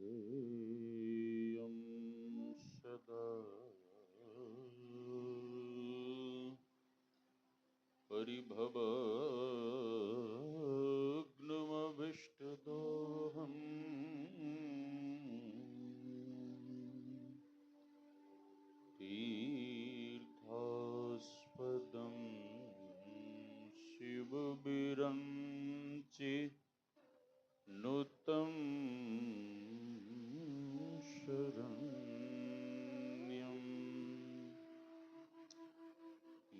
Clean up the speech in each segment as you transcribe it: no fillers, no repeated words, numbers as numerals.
ध्येयं सदा परिभवग्नमभिष्टदोहम् तीर्थास्पदं शिवविरञ्चि नुतं शरण्यं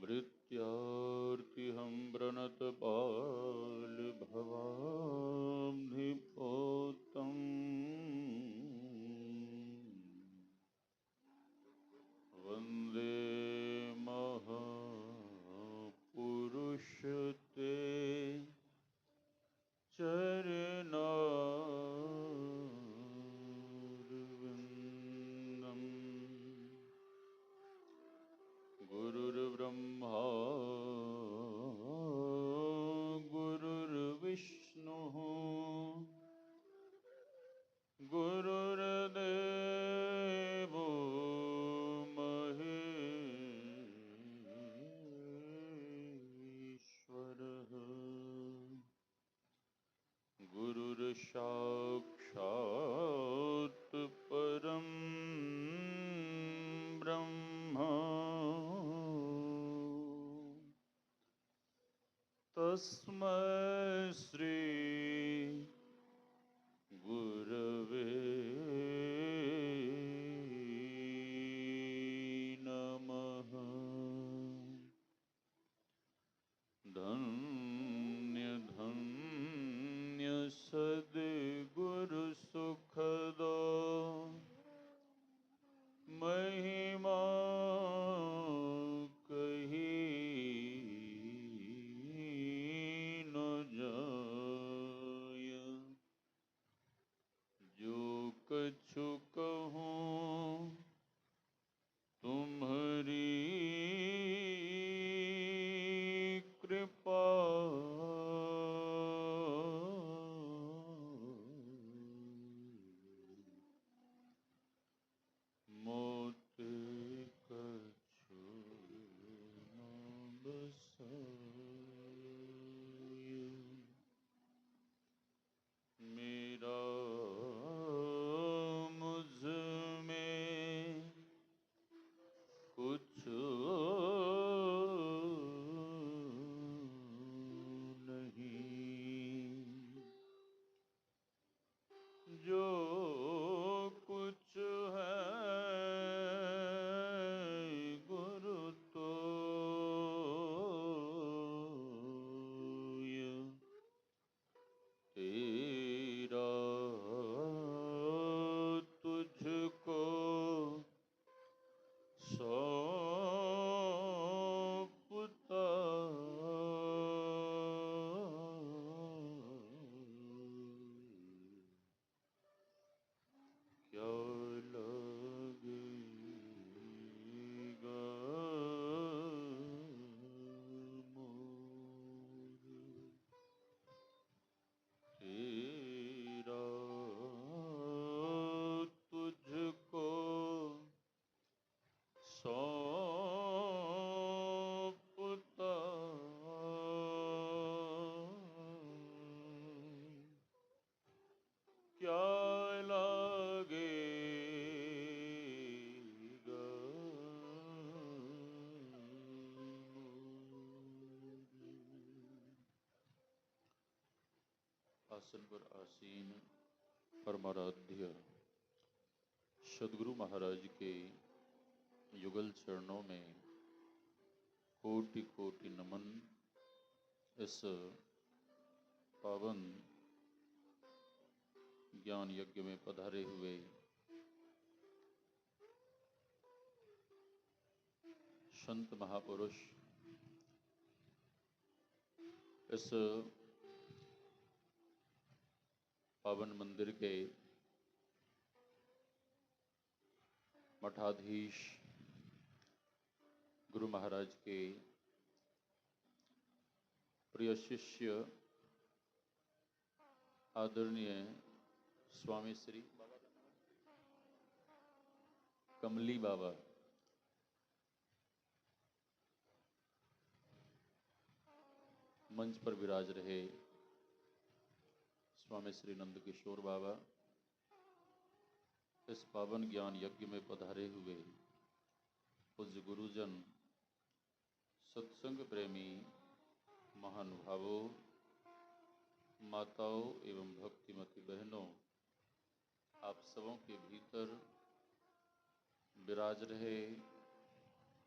मृत्यार्तिहं व्रणतपालभवाब्धिपोतम् वन्दे महापुरुषते चरणारविन्दम् गुरुर्ब्रह्मा गुरुर्विष्णुः गुरुर्देवो महेश्वरः गुरुर्साक्षात् परं ब्रह्म तस्मै श्री गुरवे नमः। धन्य धन्य सद्गुरु सुखदो महिमा कही न जाय। जो कछु कहूँ तुम्हारी कृपा मोते कछु न बसाय। मेरा मुझ में कुछ नहीं, जो कुछ है गुरु तोय तेरा तुझको सौंपता क्या लगेगा मोर तेरा तुझको सौंपता क्या लगेगा मोर। आसन पर आसीन परमाराध्य सद्गुरु महाराज के युगल चरणों में कोटि कोटि नमन। इस पावन ज्ञान यज्ञ में पधारे हुए संत महापुरुष, इस पावन मंदिर के मठाधीश गुरु महाराज के प्रिय शिष्य आदरणीय स्वामी श्री कमली बाबा, मंच पर विराज रहे स्वामी श्री नंद किशोर बाबा, इस पावन ज्ञान यज्ञ में पधारे हुए पूज्य गुरुजन, सत्संग प्रेमी महानुभावों, माताओं एवं भक्तिमती बहनों, आप सबों के भीतर विराज रहे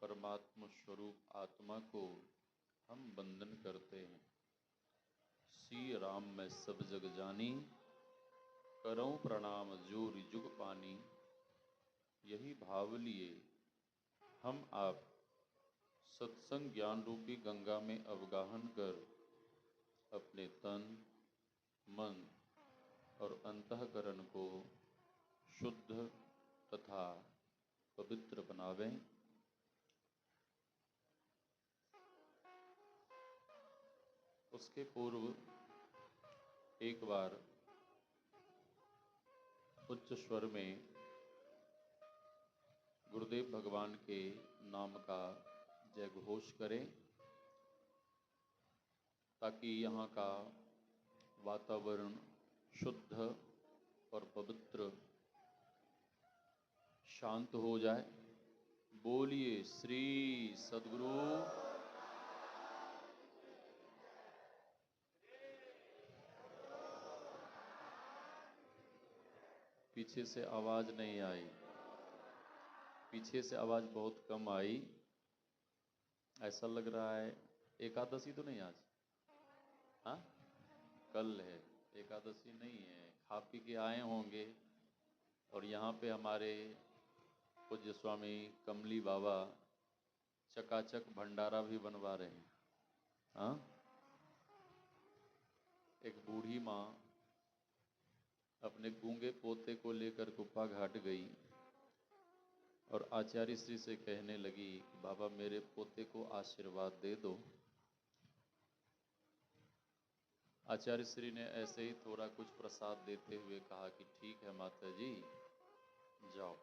परमात्मा स्वरूप आत्मा को हम वंदन करते हैं। श्री राम मैं सब जग जानी, करऊं प्रणाम जोर जुग पानी। यही भाव लिए हम आप सत्संग ज्ञान रूपी गंगा में अवगाहन कर अपने तन, मन और अंतःकरण को शुद्ध तथा पवित्र बनावें। उसके पूर्व एक बार उच्च स्वर में गुरुदेव भगवान के नाम का जय घोष करें, ताकि यहाँ का वातावरण शुद्ध और पवित्र शांत हो जाए। बोलिए श्री सद्गुरु। पीछे से आवाज नहीं आई, पीछे से आवाज बहुत कम आई। ऐसा लग रहा है एकादशी तो नहीं आज, हाँ कल है, एकादशी नहीं है। खा पी के आए होंगे और यहाँ पे हमारे पूज्य स्वामी कमली बाबा चकाचक भंडारा भी बनवा रहे हैं। हाँ, एक बूढ़ी माँ अपने गूंगे पोते को लेकर कुप्पा घाट गई और आचार्य श्री से कहने लगी, बाबा मेरे पोते को आशीर्वाद दे दो। आचार्य श्री ने ऐसे ही थोड़ा कुछ प्रसाद देते हुए कहा कि ठीक है माता जी, जाओ।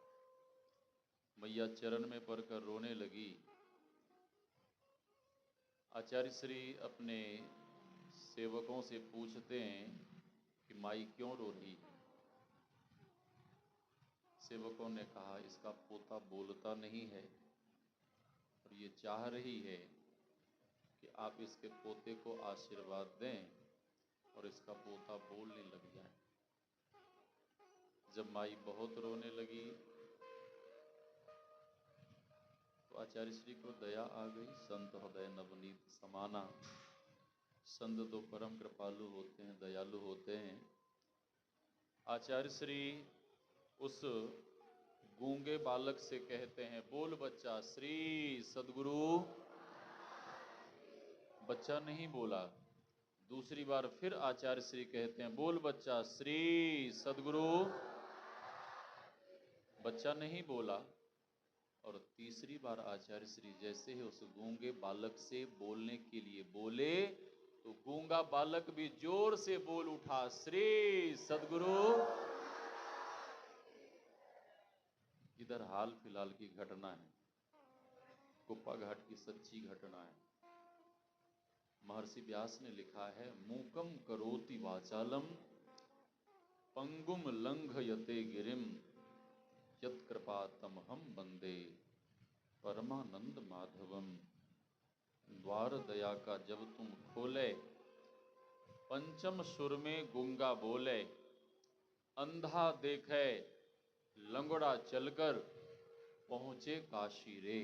मैया चरण में पड़कर रोने लगी। आचार्य श्री अपने सेवकों से पूछते हैं कि माई क्यों रो रही है। सेवकों ने कहा, इसका पोता बोलता नहीं है और ये चाह रही है कि आप इसके पोते को आशीर्वाद दें और इसका पोता बोलने लग जाए। जब माई बहुत रोने लगी तो आचार्य श्री को दया आ गई। संत हृदय नवनीत समाना, संत तो परम कृपालु होते हैं, दयालु होते हैं। आचार्य श्री उस गूंगे बालक से कहते हैं, बोल बच्चा श्री सद्गुरु। बच्चा नहीं बोला। दूसरी बार फिर आचार्य श्री कहते हैं, बोल बच्चा श्री सद्गुरु। बच्चा नहीं बोला। और तीसरी बार आचार्य श्री जैसे ही उस गूंगे बालक से बोलने के लिए बोले तो गूंगा बालक भी जोर से बोल उठा, श्री सद्गुरु। इधर हाल फिलहाल की घटना है, कुप्पा घाट की सच्ची घटना है। महर्षि व्यास ने लिखा है, मूकम करोति वाचालम पंगुम लंघयते गिरिम यत्कृपा तमहम वंदे परमानंद माधवम। द्वार दया का जब तुम खोले, पंचम सुर में गूंगा बोले, अंधा देखे लंगड़ा चलकर पहुंचे काशी रे।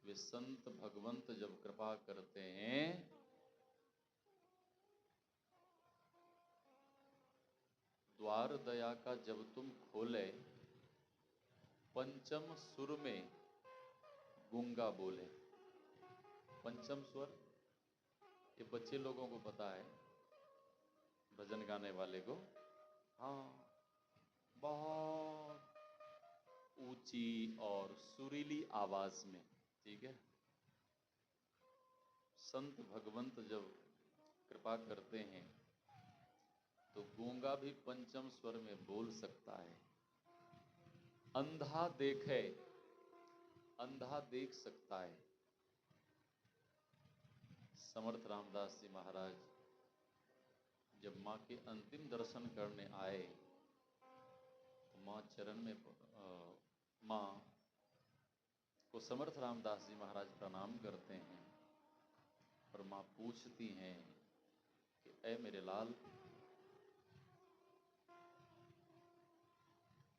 वे संत भगवंत जब कृपा करते हैं द्वार दया का जब तुम खोले, पंचम सुर में गूंगा बोले। पंचम स्वर ये बच्चे लोगों को पता है, भजन गाने वाले को। हाँ, बहुत ऊंची और सुरीली आवाज में, ठीक है। संत भगवंत जब कृपा करते हैं तो गूंगा भी पंचम स्वर में बोल सकता है। अंधा देखे, अंधा देख सकता है। समर्थ रामदास जी महाराज जब माँ के अंतिम दर्शन करने आए तो माँ चरण में माँ को समर्थ रामदास जी महाराज प्रणाम करते हैं और माँ पूछती हैं कि ऐ मेरे लाल,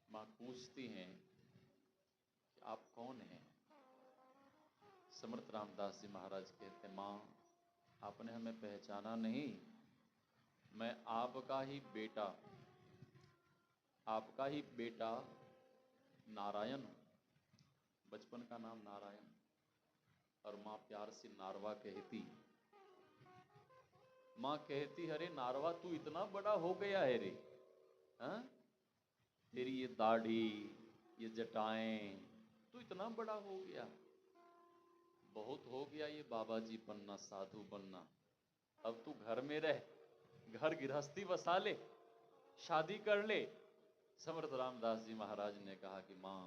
माँ पूछती हैं कि आप कौन हैं? समर्थ रामदास जी महाराज कहते हैं, माँ आपने हमें पहचाना नहीं, मैं आपका ही बेटा, आपका ही बेटा नारायण हूं। बचपन का नाम नारायण। और माँ प्यार से नारवा कहती। माँ कहती, अरे नारवा तू इतना बड़ा हो गया है रे, हाँ? तेरी ये दाढ़ी, ये जटाएं, तू इतना बड़ा हो गया। बहुत हो गया ये बाबा जी बनना, साधु बनना। अब तू घर में रह, घर गृहस्थी बसा ले, शादी कर ले। समर्थ रामदास जी महाराज ने कहा कि माँ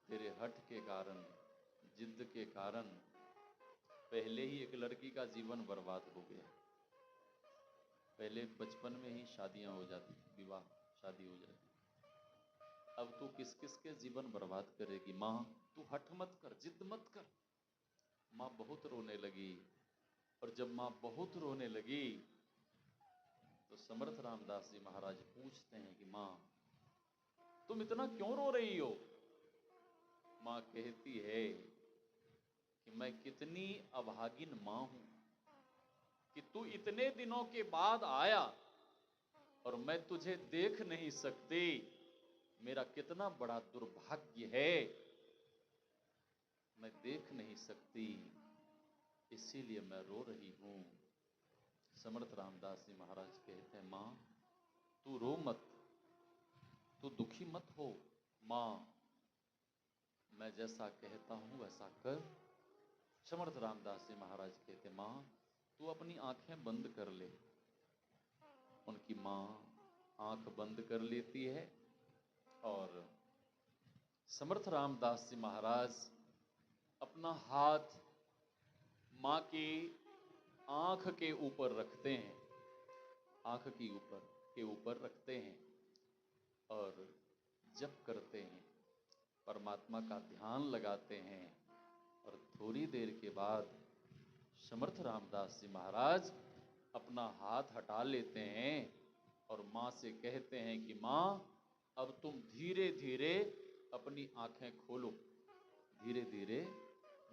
तेरे हठ के कारण, जिद के कारण पहले ही एक लड़की का जीवन बर्बाद हो गया। पहले बचपन में ही शादियां हो जाती, विवाह शादी हो जाती। अब तू किस किस के जीवन बर्बाद करेगी? माँ तू हठ मत कर, जिद मत कर। माँ बहुत रोने लगी। और जब माँ बहुत रोने लगी तो समर्थ रामदास जी महाराज पूछते हैं कि माँ तुम इतना क्यों रो रही हो? माँ कहती है कि मैं कितनी अभागिन माँ हूं कि तू इतने दिनों के बाद आया और मैं तुझे देख नहीं सकती। मेरा कितना बड़ा दुर्भाग्य है, मैं देख नहीं सकती, इसीलिए मैं रो रही हूं। समर्थ रामदास जी महाराज कहते हैं, माँ तू रो मत, तू दुखी मत हो। माँ मैं जैसा कहता हूं वैसा कर। समर्थ रामदास जी महाराज कहते हैं, माँ तू अपनी आंखें बंद कर ले। उनकी माँ आंख बंद कर लेती है और समर्थ रामदास जी महाराज अपना हाथ माँ की आंख के ऊपर रखते हैं, आंख के ऊपर रखते हैं और जप करते हैं, परमात्मा का ध्यान लगाते हैं। और थोड़ी देर के बाद समर्थ रामदास जी महाराज अपना हाथ हटा लेते हैं और माँ से कहते हैं कि माँ अब तुम धीरे धीरे अपनी आंखें खोलो, धीरे धीरे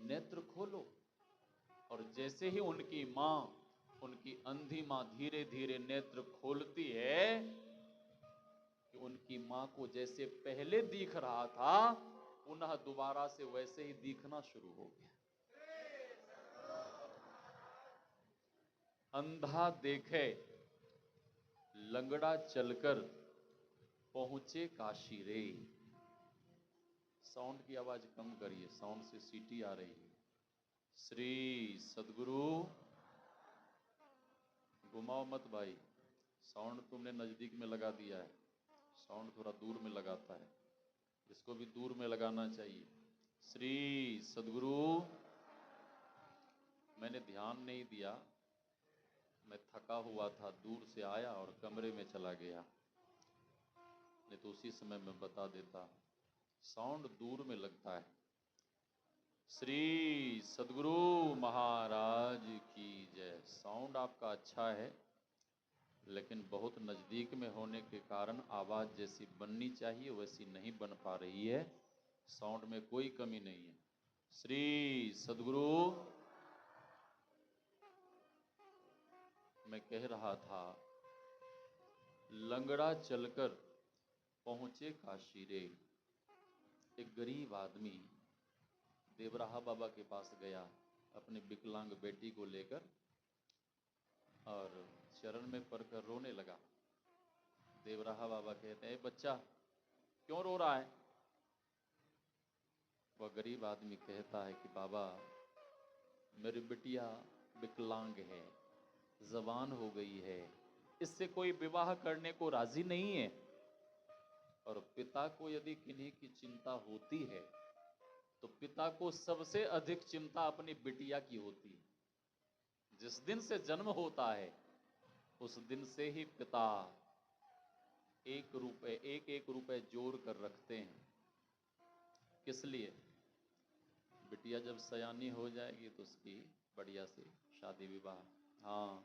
नेत्र खोलो। और जैसे ही उनकी माँ, उनकी अंधी माँ धीरे धीरे नेत्र खोलती है कि उनकी माँ को जैसे पहले दिख रहा था पुनः दोबारा से वैसे ही दिखना शुरू हो गया। अंधा देखे, लंगड़ा चलकर पहुंचे काशी रे। साउंड की आवाज कम करिए, साउंड से सीटी आ रही है। श्री सदगुरु, घुमाओ मत भाई, साउंड तुमने नजदीक में लगा दिया है, साउंड थोड़ा दूर में लगाता है, इसको भी दूर में लगाना चाहिए। श्री सदगुरु, मैंने ध्यान नहीं दिया, मैं थका हुआ था, दूर से आया और कमरे में चला गया, नहीं तो उसी समय मैं बता देता। साउंड दूर में लगता है। श्री सदगुरु महाराज की जय। साउंड आपका अच्छा है लेकिन बहुत नजदीक में होने के कारण आवाज जैसी बननी चाहिए वैसी नहीं बन पा रही है। साउंड में कोई कमी नहीं है। श्री सदगुरु, मैं कह रहा था, लंगड़ा चलकर पहुंचे काशी रे। एक गरीब आदमी देवराहा बाबा के पास गया अपनी विकलांग बेटी को लेकर और चरण में पड़कर रोने लगा। देवराहा बाबा कहते हैं, बच्चा क्यों रो रहा है? वह गरीब आदमी कहता है कि बाबा मेरी बिटिया विकलांग है, जवान हो गई है, इससे कोई विवाह करने को राजी नहीं है और पिता को यदि किन्हीं की चिंता होती है तो पिता को सबसे अधिक चिंता अपनी बिटिया की होती है। जिस दिन से जन्म होता है उस दिन से ही पिता एक एक रुपए जोड़ कर रखते हैं। किस लिए? बिटिया जब सयानी हो जाएगी तो उसकी बढ़िया से शादी विवाह। हाँ,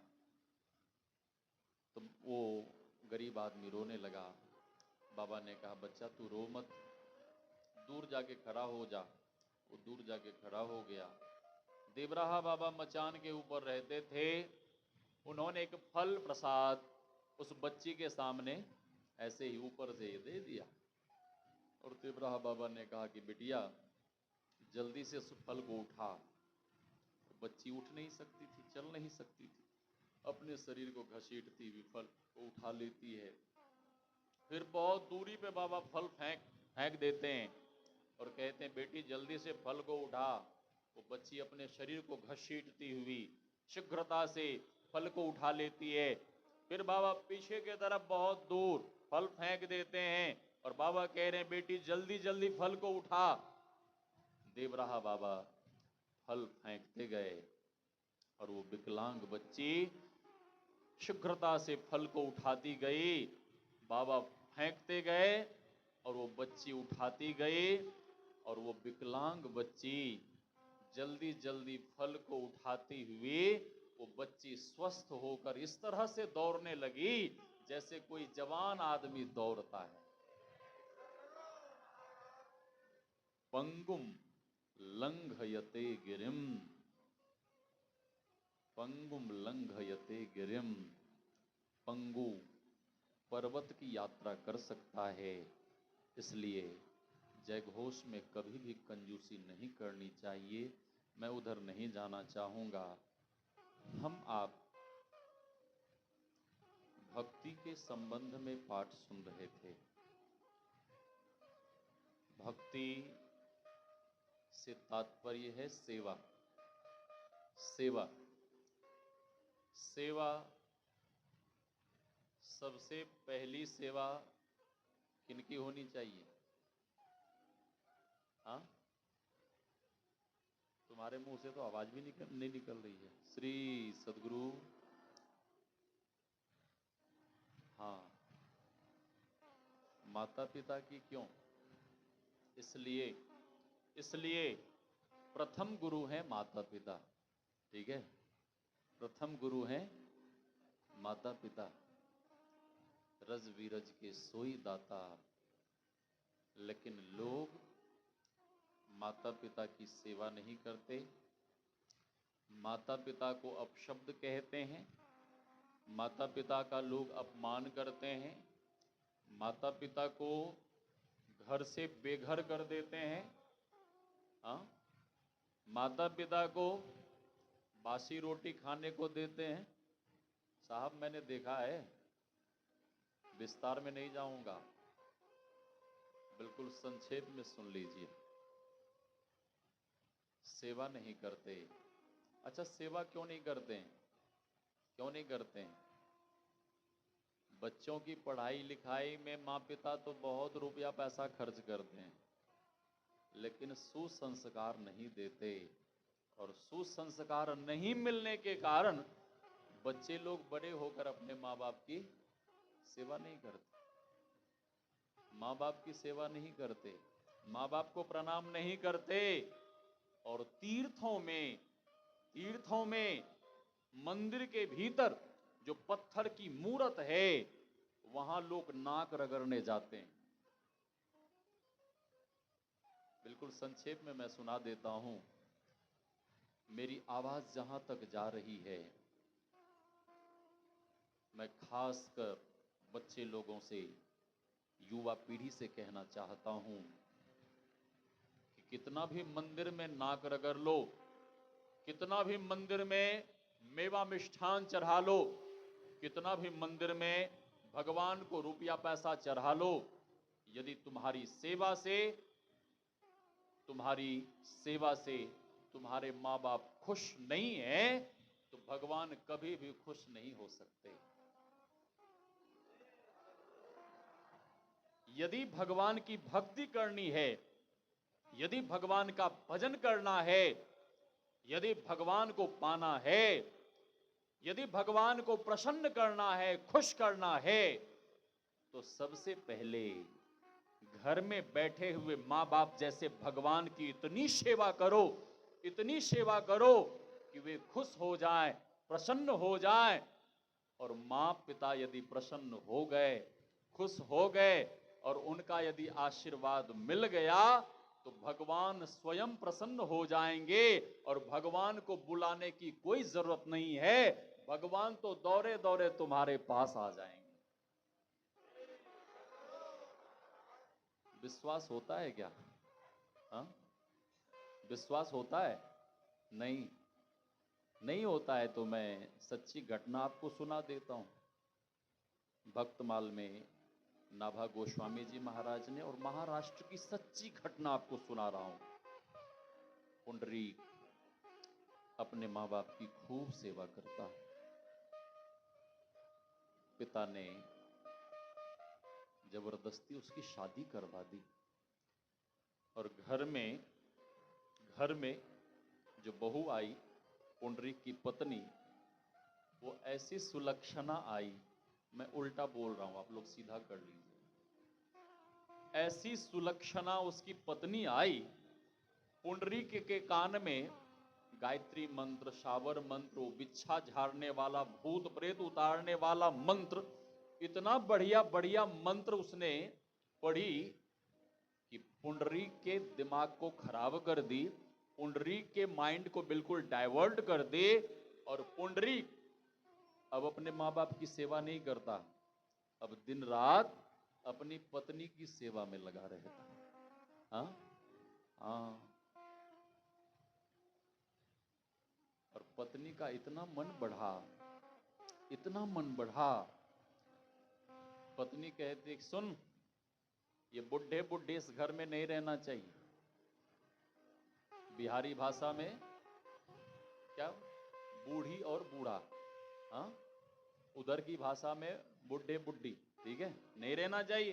तो वो गरीब आदमी रोने लगा। बाबा ने कहा, बच्चा तू रो मत, दूर जाके खड़ा हो जा। वो दूर जाके खड़ा हो गया। देवराहा बाबा मचान के ऊपर रहते थे। उन्होंने एक फल प्रसाद उस बच्ची के सामने ऐसे ही ऊपर से दे दिया। और देवराहा बाबा ने कहा कि बिटिया जल्दी से उस फल को उठा। बच्ची उठ नहीं सकती थी, चल नहीं सकती थी, अपने शरीर को घसीटती हुई फल को उठा लेती है। फिर बहुत दूरी पे बाबा फल फेंक देते हैं और कहते हैं, बेटी जल्दी से फल को उठा। वो बच्ची अपने शरीर को घसीटती हुई शीघ्रता से फल को उठा लेती है। फिर बाबा पीछे की तरफ बहुत दूर फल फेंक देते हैं और बाबा कह रहे हैं, बेटी जल्दी जल्दी फल को उठा। देवराहा बाबा फल फेंकते गए और वो विकलांग बच्ची शीघ्रता से फल को उठाती गई। बाबा फेंकते गए और वो बच्ची उठाती गई और वो विकलांग बच्ची जल्दी जल्दी फल को उठाती हुई वो बच्ची स्वस्थ होकर इस तरह से दौड़ने लगी जैसे कोई जवान आदमी दौड़ता है। पंगुम लंघयते गिरिम, पंगुम लंघयते गिरिम। पंगु पर्वत की यात्रा कर सकता है, इसलिए जयघोष में कभी भी कंजूसी नहीं करनी चाहिए। मैं उधर नहीं जाना चाहूंगा। हम आप भक्ति के संबंध में पाठ सुन रहे थे। भक्ति से तात्पर्य है सेवा। सेवा सेवा सबसे पहली सेवा किनकी होनी चाहिए? हाँ, तुम्हारे मुंह से तो आवाज भी नहीं निकल रही है। श्री सद्गुरु। हाँ, माता पिता की। क्यों? इसलिए प्रथम गुरु है माता पिता। ठीक है, प्रथम गुरु है माता पिता। रज विरज के सोई दाता। लेकिन लोग माता पिता की सेवा नहीं करते, माता पिता को अपशब्द कहते हैं, माता पिता का लोग अपमान करते हैं, माता पिता को घर से बेघर कर देते हैं। हाँ, माता पिता को बासी रोटी खाने को देते हैं। साहब मैंने देखा है, विस्तार में नहीं जाऊंगा, बिल्कुल संक्षेप में सुन लीजिए। सेवा नहीं करते। अच्छा, सेवा क्यों नहीं करते हैं? क्यों नहीं करते हैं? बच्चों की पढ़ाई लिखाई में माँ पिता तो बहुत रुपया पैसा खर्च करते हैं, लेकिन सुसंस्कार नहीं देते। और सुसंस्कार नहीं मिलने के कारण बच्चे लोग बड़े होकर अपने माँ बाप की सेवा नहीं करते, माँ बाप की सेवा नहीं करते, माँ बाप को प्रणाम नहीं करते। और तीर्थों में मंदिर के भीतर जो पत्थर की मूर्त है वहां लोग नाक रगड़ने जाते हैं। बिल्कुल संक्षेप में मैं सुना देता हूं। मेरी आवाज जहां तक जा रही है, मैं खासकर बच्चे लोगों से, युवा पीढ़ी से कहना चाहता हूं कि कितना भी मंदिर में नाक रगड़ लो, कितना भी मंदिर में मेवा मिष्ठान चढ़ा लो, कितना भी मंदिर में भगवान को रुपया पैसा चढ़ा लो, यदि तुम्हारी सेवा से तुम्हारे माँ बाप खुश नहीं है तो भगवान कभी भी खुश नहीं हो सकते। यदि भगवान की भक्ति करनी है, यदि भगवान का भजन करना है, यदि भगवान को पाना है, यदि भगवान को प्रसन्न करना है, खुश करना है, तो सबसे पहले घर में बैठे हुए मां बाप जैसे भगवान की इतनी सेवा करो, इतनी सेवा करो कि वे खुश हो जाएं, प्रसन्न हो जाएं। और मां पिता यदि प्रसन्न हो गए, खुश हो गए और उनका यदि आशीर्वाद मिल गया तो भगवान स्वयं प्रसन्न हो जाएंगे और भगवान को बुलाने की कोई जरूरत नहीं है, भगवान तो दौरे दौरे तुम्हारे पास आ जाएंगे। विश्वास होता है क्या? हाँ, विश्वास होता है? नहीं, नहीं होता है तो मैं सच्ची घटना आपको सुना देता हूं। भक्तमाल में नाभा गोस्वामी जी महाराज ने और महाराष्ट्र की सच्ची घटना आपको सुना रहा हूं। पुंडरीक अपने मां बाप की खूब सेवा करता है। पिता ने जबरदस्ती उसकी शादी करवा दी और घर में जो बहू आई, पुंडरीक की पत्नी, वो ऐसी सुलक्षणा आई, मैं उल्टा बोल रहा हूं, आप लोग सीधा कर लीजिए। ऐसी सुलक्षणा उसकी पत्नी आई, पुंडरीक के कान में गायत्री मंत्र, शावर मंत्र, बिच्छा झाड़ने वाला, भूत प्रेत उतारने वाला मंत्र, इतना बढ़िया बढ़िया मंत्र उसने पढ़ी कि पुंडरीक के दिमाग को खराब कर दी, पुंडरीक के माइंड को बिल्कुल डाइवर्ट कर दे। और पुंडरीक अब अपने मां बाप की सेवा नहीं करता, अब दिन रात अपनी पत्नी की सेवा में लगा रहता। हाँ हाँ, और पत्नी का इतना मन बढ़ा, इतना मन बढ़ा, पत्नी कहती सुन, ये बुढ़े बुढ़े इस घर में नहीं रहना चाहिए। बिहारी भाषा में क्या, बूढ़ी और बूढ़ा, हाँ, उधर की भाषा में बुढ़े बुढ़ी, ठीक है, नहीं रहना चाहिए।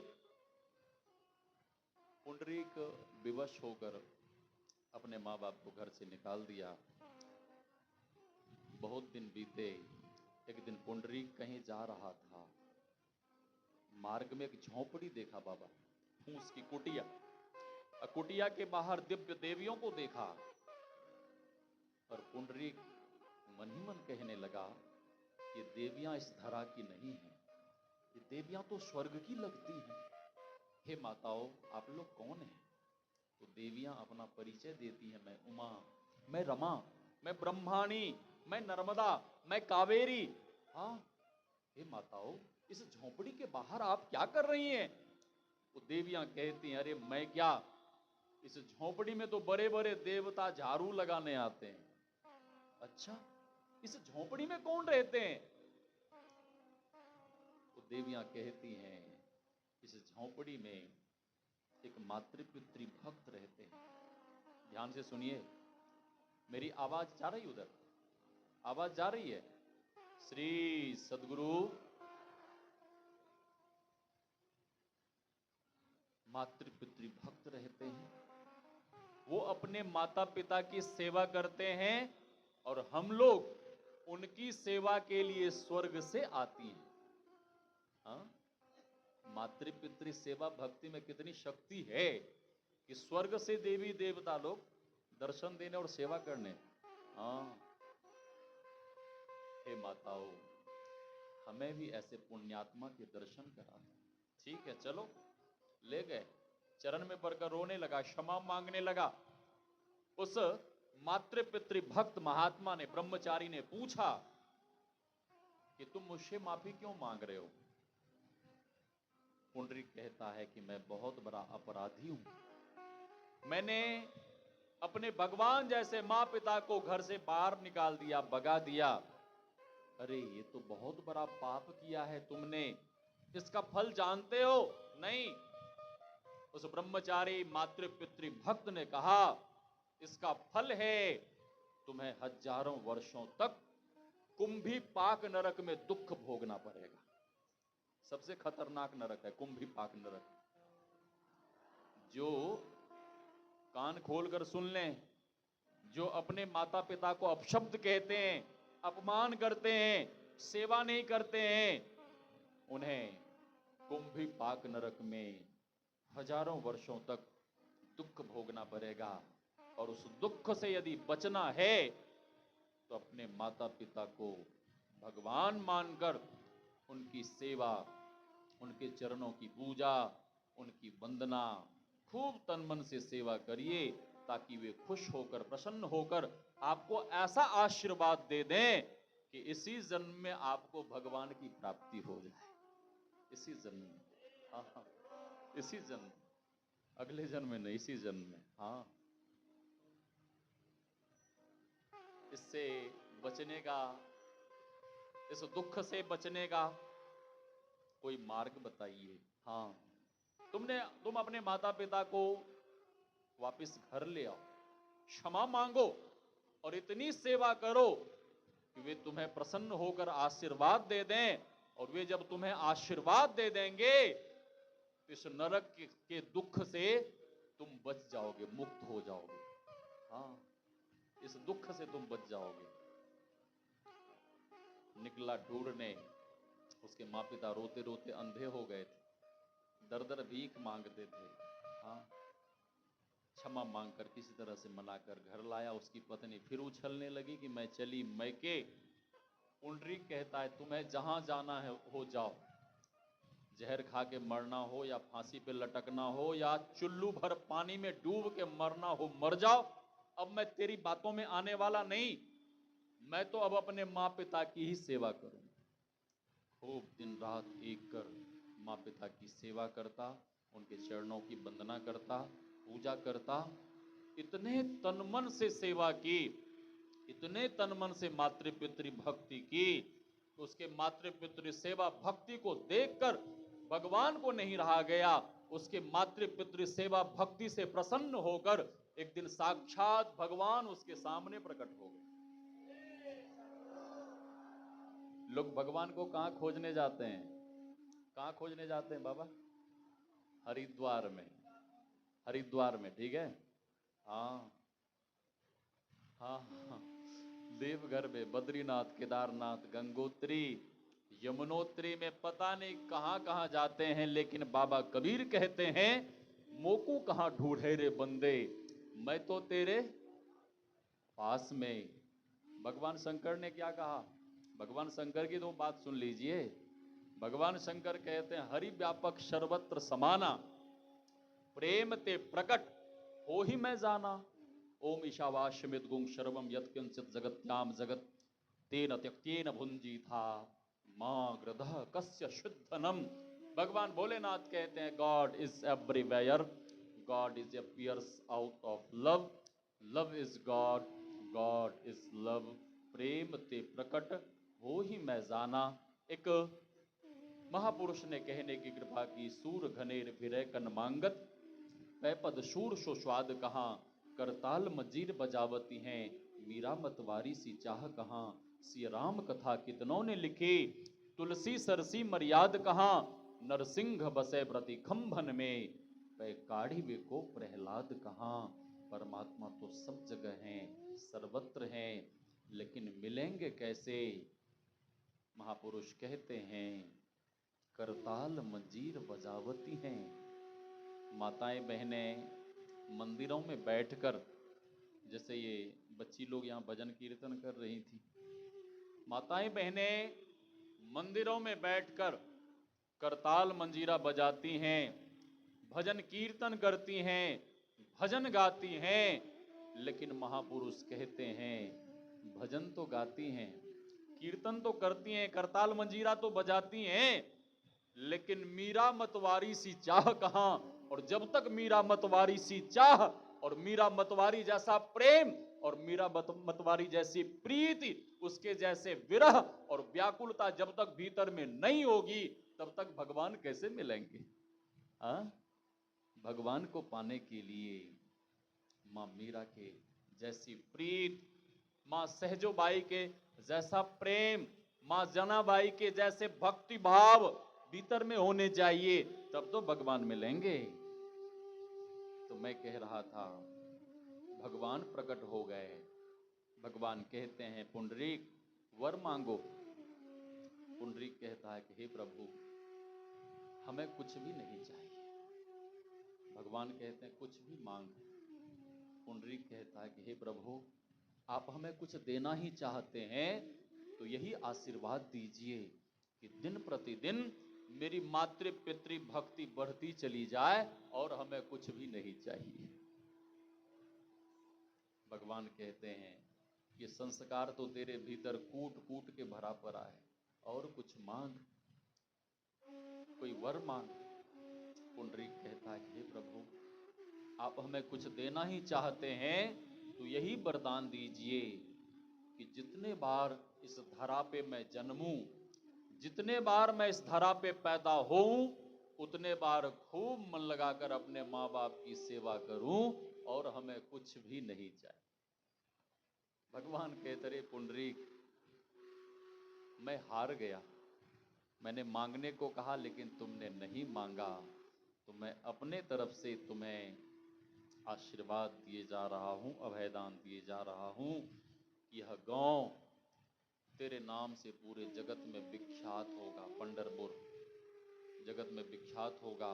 पुंडरीक विवश होकर अपने मां बाप को घर से निकाल दिया। बहुत दिन बीते। एक दिन पुंडरीक कहीं जा रहा था, मार्ग में एक झोंपड़ी देखा बाबा, फूस की कुटिया, कुटिया के बाहर दिव्य देवियों को देखा और पुंडरीक मन ही मन कहने लगा, ये देवियां इस धरा की नहीं है, ये देवियां तो स्वर्ग की लगती हैं। हे माताओं, आप लोग कौन हैं? तो देवियां अपना परिचय देती हैं, मैं उमा, मैं रमा, मैं ब्रह्माणी, मैं नर्मदा, मैं कावेरी। हाँ, हे माताओं, इस झोंपड़ी के बाहर आप क्या कर रही हैं? तो देवियां कहती हैं, अरे मैं क्या, इस झोंपड़ी में तो बड़े बड़े देवता झाड़ू लगाने आते हैं। अच्छा, इस झोंपड़ी में कौन रहते हैं? तो देवियां कहती हैं, इस झोंपड़ी में एक मातृपितृ भक्त रहते हैं। ध्यान से सुनिए, मेरी आवाज जा रही, उधर आवाज जा रही है? श्री सद्गुरु, मातृपितृ भक्त रहते हैं, वो अपने माता पिता की सेवा करते हैं और हम लोग उनकी सेवा के लिए स्वर्ग से आती हैं। हाँ, मातृपितृ सेवा भक्ति में कितनी शक्ति है कि स्वर्ग से देवी देवता लोग दर्शन देने और सेवा करने। हाँ, हे माताओं, हमें भी ऐसे पुण्यात्मा के दर्शन करा दो। ठीक है, चलो, ले गए, चरण में पड़कर रोने लगा, क्षमा मांगने लगा। उस मातृपितृ भक्त महात्मा ने, ब्रह्मचारी ने पूछा कि तुम मुझसे माफी क्यों मांग रहे हो? पुंडरीक कहता है कि मैं बहुत बड़ा अपराधी हूं, मैंने अपने भगवान जैसे मां पिता को घर से बाहर निकाल दिया, भगा दिया। अरे ये तो बहुत बड़ा पाप किया है तुमने, इसका फल जानते हो? नहीं। उस ब्रह्मचारी मातृपितृ भक्त ने कहा, इसका फल है तुम्हें हजारों वर्षों तक कुंभी पाक नरक में दुख भोगना पड़ेगा। सबसे खतरनाक नरक है कुंभी पाक नरक। जो कान खोलकर सुन लें, जो अपने माता पिता को अपशब्द कहते हैं, अपमान करते हैं, सेवा नहीं करते हैं, उन्हें कुंभी पाक नरक में हजारों वर्षों तक दुख भोगना पड़ेगा। और उस दुख से यदि बचना है तो अपने माता पिता को भगवान मानकर उनकी सेवा, उनके चरणों की पूजा, उनकी वंदना, खूब तन मन से सेवा करिए, ताकि वे खुश होकर, प्रसन्न होकर आपको ऐसा आशीर्वाद दे दें कि इसी जन्म में आपको भगवान की प्राप्ति हो जाए। इसी जन्म में, हाँ, इसी जन्म, अगले जन्म में नहीं, इसी जन्म में। हाँ, इससे बचने का, इस दुख से बचने का कोई मार्ग बताइए। हाँ, तुम अपने माता पिता को वापस घर ले आओ, क्षमा मांगो और इतनी सेवा करो कि वे तुम्हें प्रसन्न होकर आशीर्वाद दे दें। और वे जब तुम्हें आशीर्वाद दे देंगे तो इस नरक के दुख से तुम बच जाओगे, मुक्त हो जाओगे। हाँ, इस दुख से तुम बच जाओगे। निकला ढूंढने, उसके माँ पिता रोते रोते अंधे हो गए थे, दर दर भीख मांगते थे। हाँ, क्षमा मांगकर किसी तरह से मनाकर घर लाया। उसकी पत्नी फिर उछलने लगी कि मैं चली मैके। पुंडरीक कहता है तुम्हें जहां जाना है हो जाओ, जहर खा के मरना हो या फांसी पे लटकना हो या चुल्लू भर पानी में डूब के मरना हो, मर जाओ। अब मैं तेरी बातों में आने वाला नहीं, मैं तो अब अपने माँ पिता की ही सेवा करूंगा। खूब दिन रात एक कर माँ पिता की सेवा करता, उनके चरणों की वंदना करता, पूजा करता। इतने तनमन से सेवा की, इतने तनमन से मातृपितृ भक्ति की, तो उसके मातृपितृ सेवा भक्ति को देखकर भगवान को नहीं रहा गया। उसके मातृपितृ सेवा भक्ति से प्रसन्न होकर एक दिन साक्षात भगवान उसके सामने प्रकट हो गए। लोग भगवान को कहां खोजने जाते हैं? कहां खोजने जाते हैं बाबा? हरिद्वार में, हरिद्वार में, ठीक है। हाँ हाँ हाँ, देवघर में, बद्रीनाथ, केदारनाथ, गंगोत्री, यमुनोत्री में पता नहीं कहां कहां जाते हैं, लेकिन बाबा कबीर कहते हैं मोकू कहां ढूंढे रे बंदे, मैं तो तेरे पास में। भगवान शंकर ने क्या कहा? भगवान शंकर की तो बात सुन लीजिए। भगवान शंकर कहते हैं हरि व्यापक सर्वत्र समाना, प्रेम ते प्रकट हो ही मैं जाना। ओम ईशावास्यमित गुं सर्वम यत्किंचित जगत्याम जगत तेन त्यक्तेन भुंजी था मां ग्रदः कस्य शुद्धनम। भगवान भोलेनाथ कहते हैं God is everywhere, God is appears out of love, love is God, God is love, प्रेम ते प्रकट हो ही मैं जाना। एक महापुरुष ने कहने की कृपा की, सूर घनेर फिरे कन मांगत, पैपद शूर सो स्वाद कहाँ, करताल मजीर बजावती हैं, मीरा मतवारी सी चाह कहाँ, सी राम कथा कितनों ने लिखी, तुलसी सरसी मर्याद कहाँ, नरसिंह बसे प्रति खंभन में, पै काढ़ी वे को प्रहलाद कहाँ। परमात्मा तो सब जगह हैं, सर्वत्र हैं, लेकिन मिलेंगे कैसे? महापुरुष कहते हैं करताल मंजीर बजावती हैं। माताएं बहनें मंदिरों में बैठकर, जैसे ये बच्ची लोग यहाँ भजन कीर्तन कर रही थी, माताएं बहनें मंदिरों में बैठकर करताल मंजीरा बजाती हैं, भजन कीर्तन करती हैं, भजन गाती हैं। लेकिन महापुरुष कहते हैं भजन तो गाती हैं, कीर्तन तो करती हैं, करताल मंजीरा तो बजाती हैं, लेकिन मीरा मतवारी सी चाह कहां। और जब तक मीरा मतवारी सी चाह और मीरा मतवारी जैसा प्रेम और मीरा मतवारी जैसी प्रीति, उसके जैसे विरह और व्याकुलता जब तक भीतर में नहीं होगी, तब तक भगवान कैसे मिलेंगे? भगवान को पाने के लिए मां मीरा के जैसी प्रीत, मां सहजोबाई के जैसा प्रेम, मां जनाबाई के जैसे भक्ति भाव भीतर में होने चाहिए, तब तो भगवान मिलेंगे। तो मैं कह रहा था भगवान प्रकट हो गए। भगवान कहते हैं पुंडरीक वर मांगो। पुंडरीक कहता है कि हे प्रभु हमें कुछ भी नहीं चाहिए। भगवान कहते हैं कुछ भी मांग। पुंडरीक कहता है कि हे प्रभु आप हमें कुछ देना ही चाहते हैं तो यही आशीर्वाद दीजिए कि दिन प्रतिदिन मेरी मातृ पितृ भक्ति बढ़ती चली जाए और हमें कुछ भी नहीं चाहिए। भगवान कहते हैं कि संस्कार तो तेरे भीतर कूट कूट के भरा पड़ा है, और कुछ मांग, कोई वर मांग। पुंडरीक कहता है कि हे प्रभु आप हमें कुछ देना ही चाहते हैं तो यही वरदान दीजिए कि जितने बार इस धरा पे मैं जन्मूं, जितने बार मैं इस धरा पे पैदा होऊं, उतने बार खूब मन लगाकर अपने माँ बाप की सेवा करूं और हमें कुछ भी नहीं चाहिए। भगवान कहते रे पुंडरीक मैं हार गया, मैंने मांगने को कहा लेकिन तुमने नहीं मांगा, तो मैं अपने तरफ से तुम्हें आशीर्वाद दिए जा रहा हूं, अभयदान दिए जा रहा हूं। यह गांव तेरे नाम से पूरे जगत में विख्यात होगा, पंढरपुर जगत में विख्यात होगा।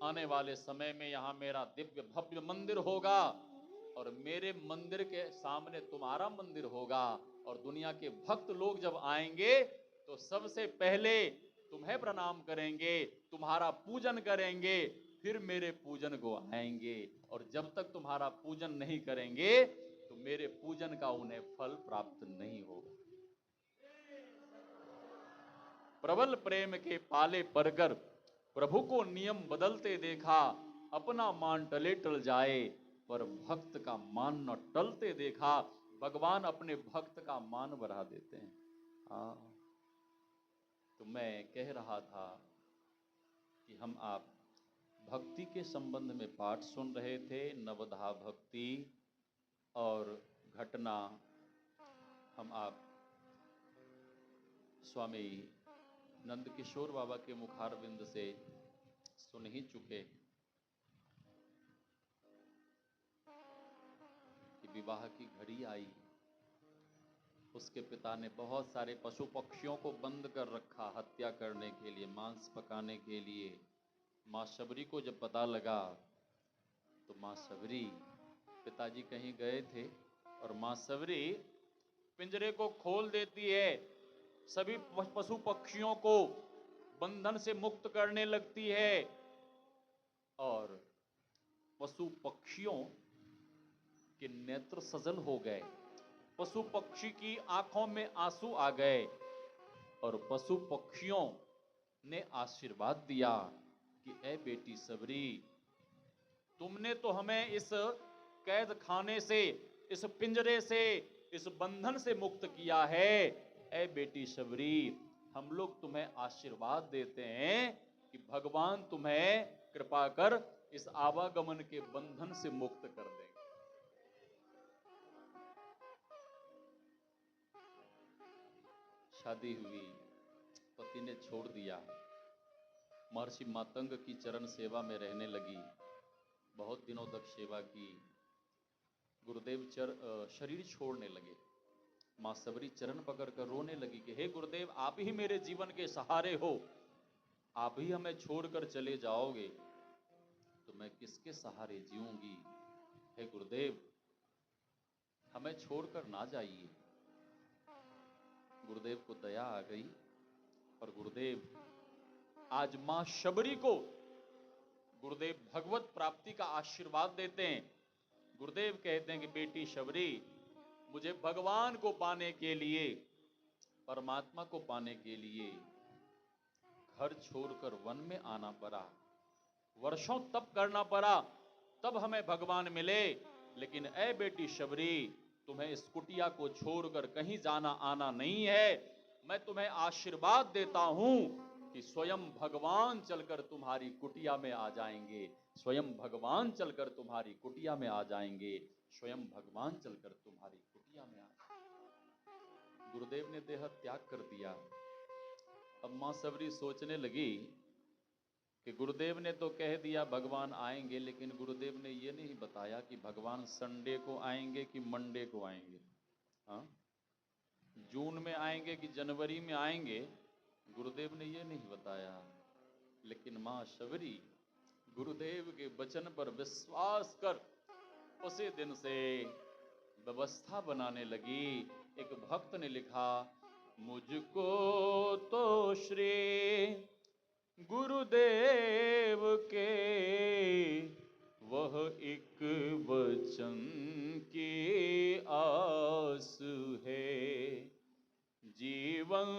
आने वाले समय में यहाँ मेरा दिव्य भव्य मंदिर होगा और मेरे मंदिर के सामने तुम्हारा मंदिर होगा, और दुनिया के भक्त लोग जब आएंगे तो सबसे पहले तुम्हें प्रणाम करेंगे, तुम्हारा पूजन करेंगे, फिर मेरे पूजन को आएंगे, और जब तक तुम्हारा पूजन नहीं करेंगे तो मेरे पूजन का उन्हें फल प्राप्त नहीं होगा। प्रबल प्रेम के पाले पड़कर प्रभु को नियम बदलते देखा, अपना मान टले टल जाए पर भक्त का मान न टलते देखा। भगवान अपने भक्त का मान बढ़ा देते हैं। हाँ, तो मैं कह रहा था कि हम आप भक्ति के संबंध में पाठ सुन रहे थे, नवधा भक्ति, और घटना हम आप स्वामी नंदकिशोर बाबा के मुखारविंद से सुन ही चुके कि विवाह की घड़ी आई, उसके पिता ने बहुत सारे पशु पक्षियों को बंद कर रखा हत्या करने के लिए, मांस पकाने के लिए। माँ शबरी को जब पता लगा तो माँ शबरी, पिताजी कहीं गए थे और माँ शबरी पिंजरे को खोल देती है, सभी पशु पक्षियों को बंधन से मुक्त करने लगती है, और पशु पक्षियों के नेत्र सजल हो गए, पशु पक्षी की आंखों में आंसू आ गए, और पशु पक्षियों ने आशीर्वाद दिया कि ए बेटी सबरी, तुमने तो हमें इस कैद खाने से, इस पिंजरे से, इस बंधन से मुक्त किया है। ए बेटी सबरी, हम लोग तुम्हें आशीर्वाद देते हैं कि भगवान तुम्हें कृपा कर इस आवागमन के बंधन से मुक्त कर देंगे। शादी हुई, पति ने छोड़ दिया, महर्षि मातंग की चरण सेवा में रहने लगी, बहुत दिनों तक सेवा की। गुरुदेव शरीर छोड़ने लगे, मां सबरी चरण पकड़कर रोने लगी कि हे गुरुदेव, आप ही मेरे जीवन के सहारे हो, आप ही हमें छोड़कर चले जाओगे तो मैं किसके सहारे जीऊंगी। हे गुरुदेव, हमें छोड़कर ना जाइए। गुरुदेव को दया आ गई और गुरुदेव आज मां शबरी को गुरुदेव भगवत प्राप्ति का आशीर्वाद देते हैं। गुरुदेव कहते हैं कि बेटी शबरी, मुझे भगवान को पाने के लिए, परमात्मा को पाने के लिए घर छोड़कर वन में आना पड़ा, वर्षों तप करना पड़ा, तब हमें भगवान मिले। लेकिन ऐ बेटी शबरी, तुम्हें इस कुटिया को छोड़कर कहीं जाना आना नहीं है। मैं तुम्हें आशीर्वाद देता हूं कि स्वयं भगवान चलकर तुम्हारी कुटिया में आ जाएंगे, स्वयं भगवान चलकर तुम्हारी कुटिया में आ जाएंगे, स्वयं भगवान चलकर तुम्हारी कुटिया में आ जाएंगे। गुरुदेव ने देह त्याग कर दिया। अब मां सबरी सोचने लगी कि गुरुदेव ने तो कह दिया भगवान आएंगे, लेकिन गुरुदेव ने ये नहीं बताया कि भगवान संडे को आएंगे कि मंडे को आएंगे। हाँ, जून में आएंगे कि जनवरी में आएंगे, गुरुदेव ने ये नहीं बताया। लेकिन माँ शबरी गुरुदेव के वचन पर विश्वास कर उसी दिन से व्यवस्था बनाने लगी। एक भक्त ने लिखा, मुझको तो श्री गुरुदेव के वह एक वचन की आस है, जीवन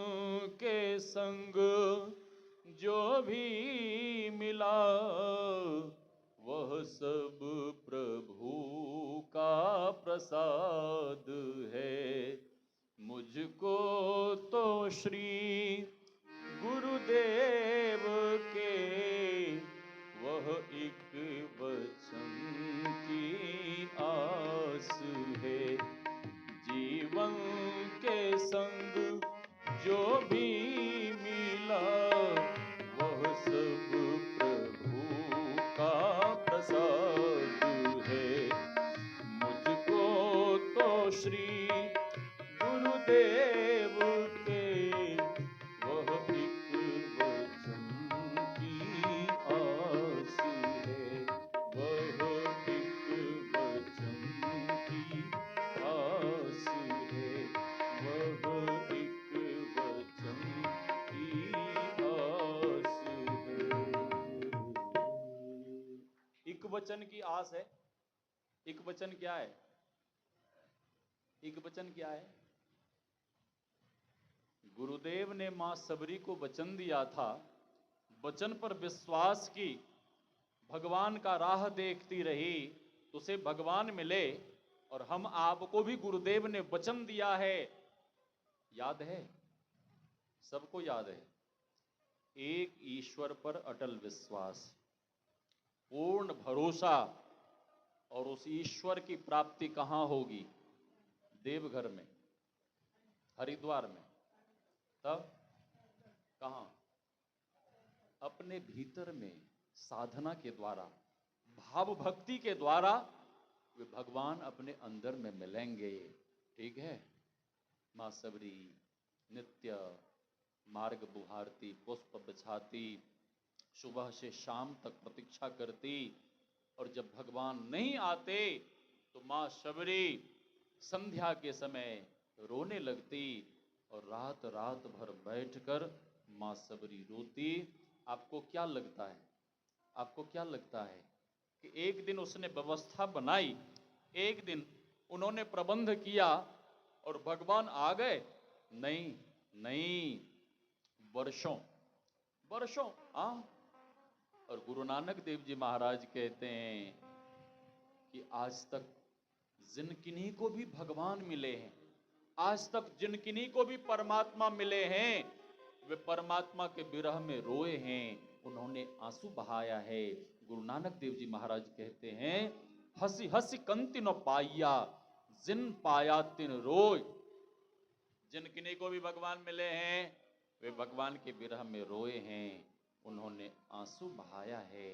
के संग जो भी मिला वह सब प्रभु का प्रसाद है। मुझको तो श्री गुरुदेव के वह एक वचन की आस है, जीवन के संग जो भी मिला वह सब प्रभु का प्रसाद है। मुझको तो श्री गुरुदेव के वह एक वचन की आस है, वह एक वचन की आस है, वह एक वचन की आस है। एक वचन की आस है। एक वचन क्या है? एक वचन क्या है? गुरुदेव ने मां सबरी को वचन दिया था, वचन पर विश्वास की, भगवान का राह देखती रही तो उसे भगवान मिले। और हम आपको भी गुरुदेव ने वचन दिया है, याद है? सबको याद है। एक ईश्वर पर अटल विश्वास, पूर्ण भरोसा। और उस ईश्वर की प्राप्ति कहां होगी? देवघर में, हरिद्वार में। तब कहां? अपने भीतर में साधना के द्वारा, भाव भक्ति के द्वारा वे भगवान अपने अंदर में मिलेंगे। ठीक है? मां सबरी नित्य मार्ग बुहारती, पुष्प बिछाती, सुबह से शाम तक प्रतीक्षा करती। और जब भगवान नहीं आते तो मां सबरी संध्या के समय रोने लगती और रात रात भर बैठकर मां सबरी रोती। आपको क्या लगता है? आपको क्या लगता है कि एक दिन उसने व्यवस्था बनाई, एक दिन उन्होंने प्रबंध किया और भगवान आ गए? नहीं नहीं, वर्षों वर्षों। और गुरु नानक देव जी महाराज कहते हैं कि आज तक जिन किन्हीं को भी भगवान मिले हैं, आज तक जिन किन्हीं को भी परमात्मा मिले हैं, वे परमात्मा के विरह में रोए हैं, उन्होंने आंसू बहाया है। गुरु नानक देव जी महाराज कहते हैं, हंसी हंसी कंति न पाइया, जिन पाया तिन रोय। जिन किन्हीं को भी भगवान मिले हैं, वे भगवान के विरह में रोए हैं, उन्होंने आंसू बहाया है,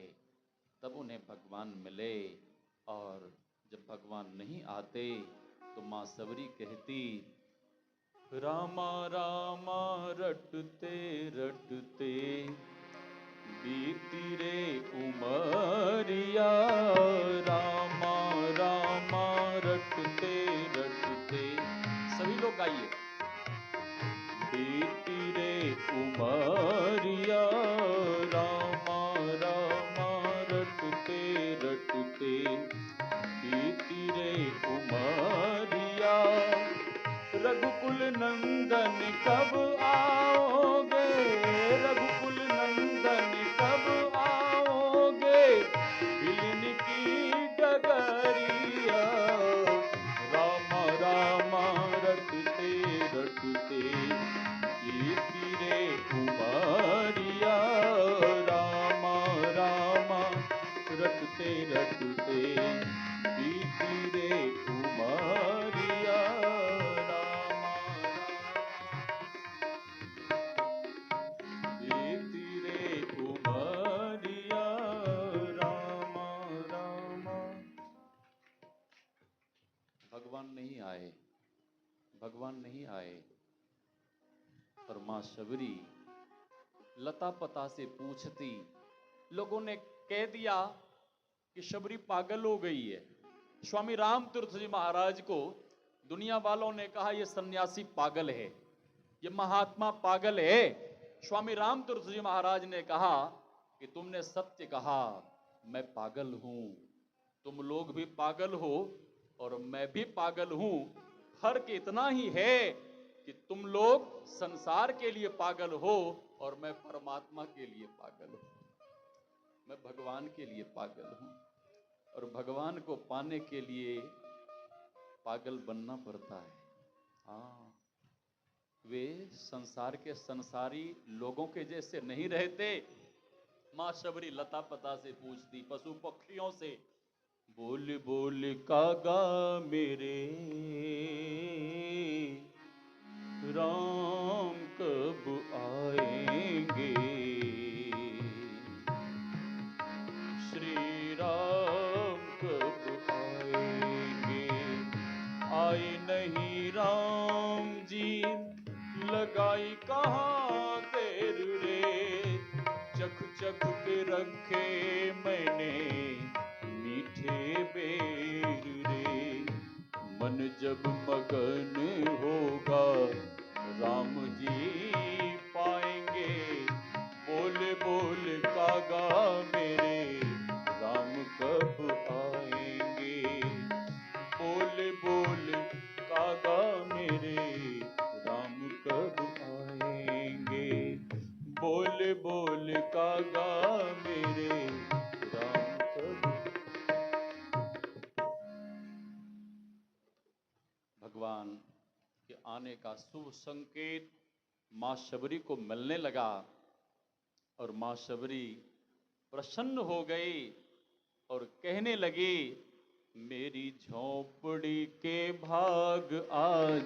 तब उन्हें भगवान मिले। और जब भगवान नहीं आते तो मां सबरी कहती, रामा रामा रटते रटते बीती रे उमरिया, रामा रामा रटते रटते। सभी लोग गाइए। बीती रे उमरिया, रामा रामा रटते रटते बीती रे उमरिया, रघुकुल नंदन कब आओगे, रघुकुल नंदन भगवान नहीं आए। और मां शबरी लता पता से पूछती, लोगों ने कह दिया कि शबरी पागल हो गई है। स्वामी राम तीर्थ जी महाराज को दुनिया वालों ने कहा यह सन्यासी पागल है, ये महात्मा पागल है। स्वामी राम तीर्थ जी महाराज ने कहा कि तुमने सत्य कहा, मैं पागल हूं, तुम लोग भी पागल हो और मैं भी पागल हूं। फर्क इतना ही है कि तुम लोग संसार के लिए पागल हो और मैं परमात्मा के लिए पागल हूं, मैं भगवान के लिए पागल हूं। और भगवान को पाने के लिए पागल बनना पड़ता है। हाँ, वे संसार के संसारी लोगों के जैसे नहीं रहते। मां शबरी लता पता से पूछती, पशु पक्षियों से, बोल बोल कागा मेरे राम कब आएंगे, श्री राम कब आएंगे। आए नहीं राम जी, लगाई कहाँ देर रे, चख चख के रखे मैंने मीठे बेर रे। मन जब मगन होगा राम जी पाएंगे, बोल बोल कागा मेरे राम कब आएंगे, बोल बोल कागा मेरे राम कब आएंगे, बोल बोल कागा मेरे राम कब। भगवान के आने का शुभ संकेत मां शबरी को मिलने लगा और मां शबरी प्रसन्न हो गई और कहने लगी, मेरी झोंपड़ी के भाग आज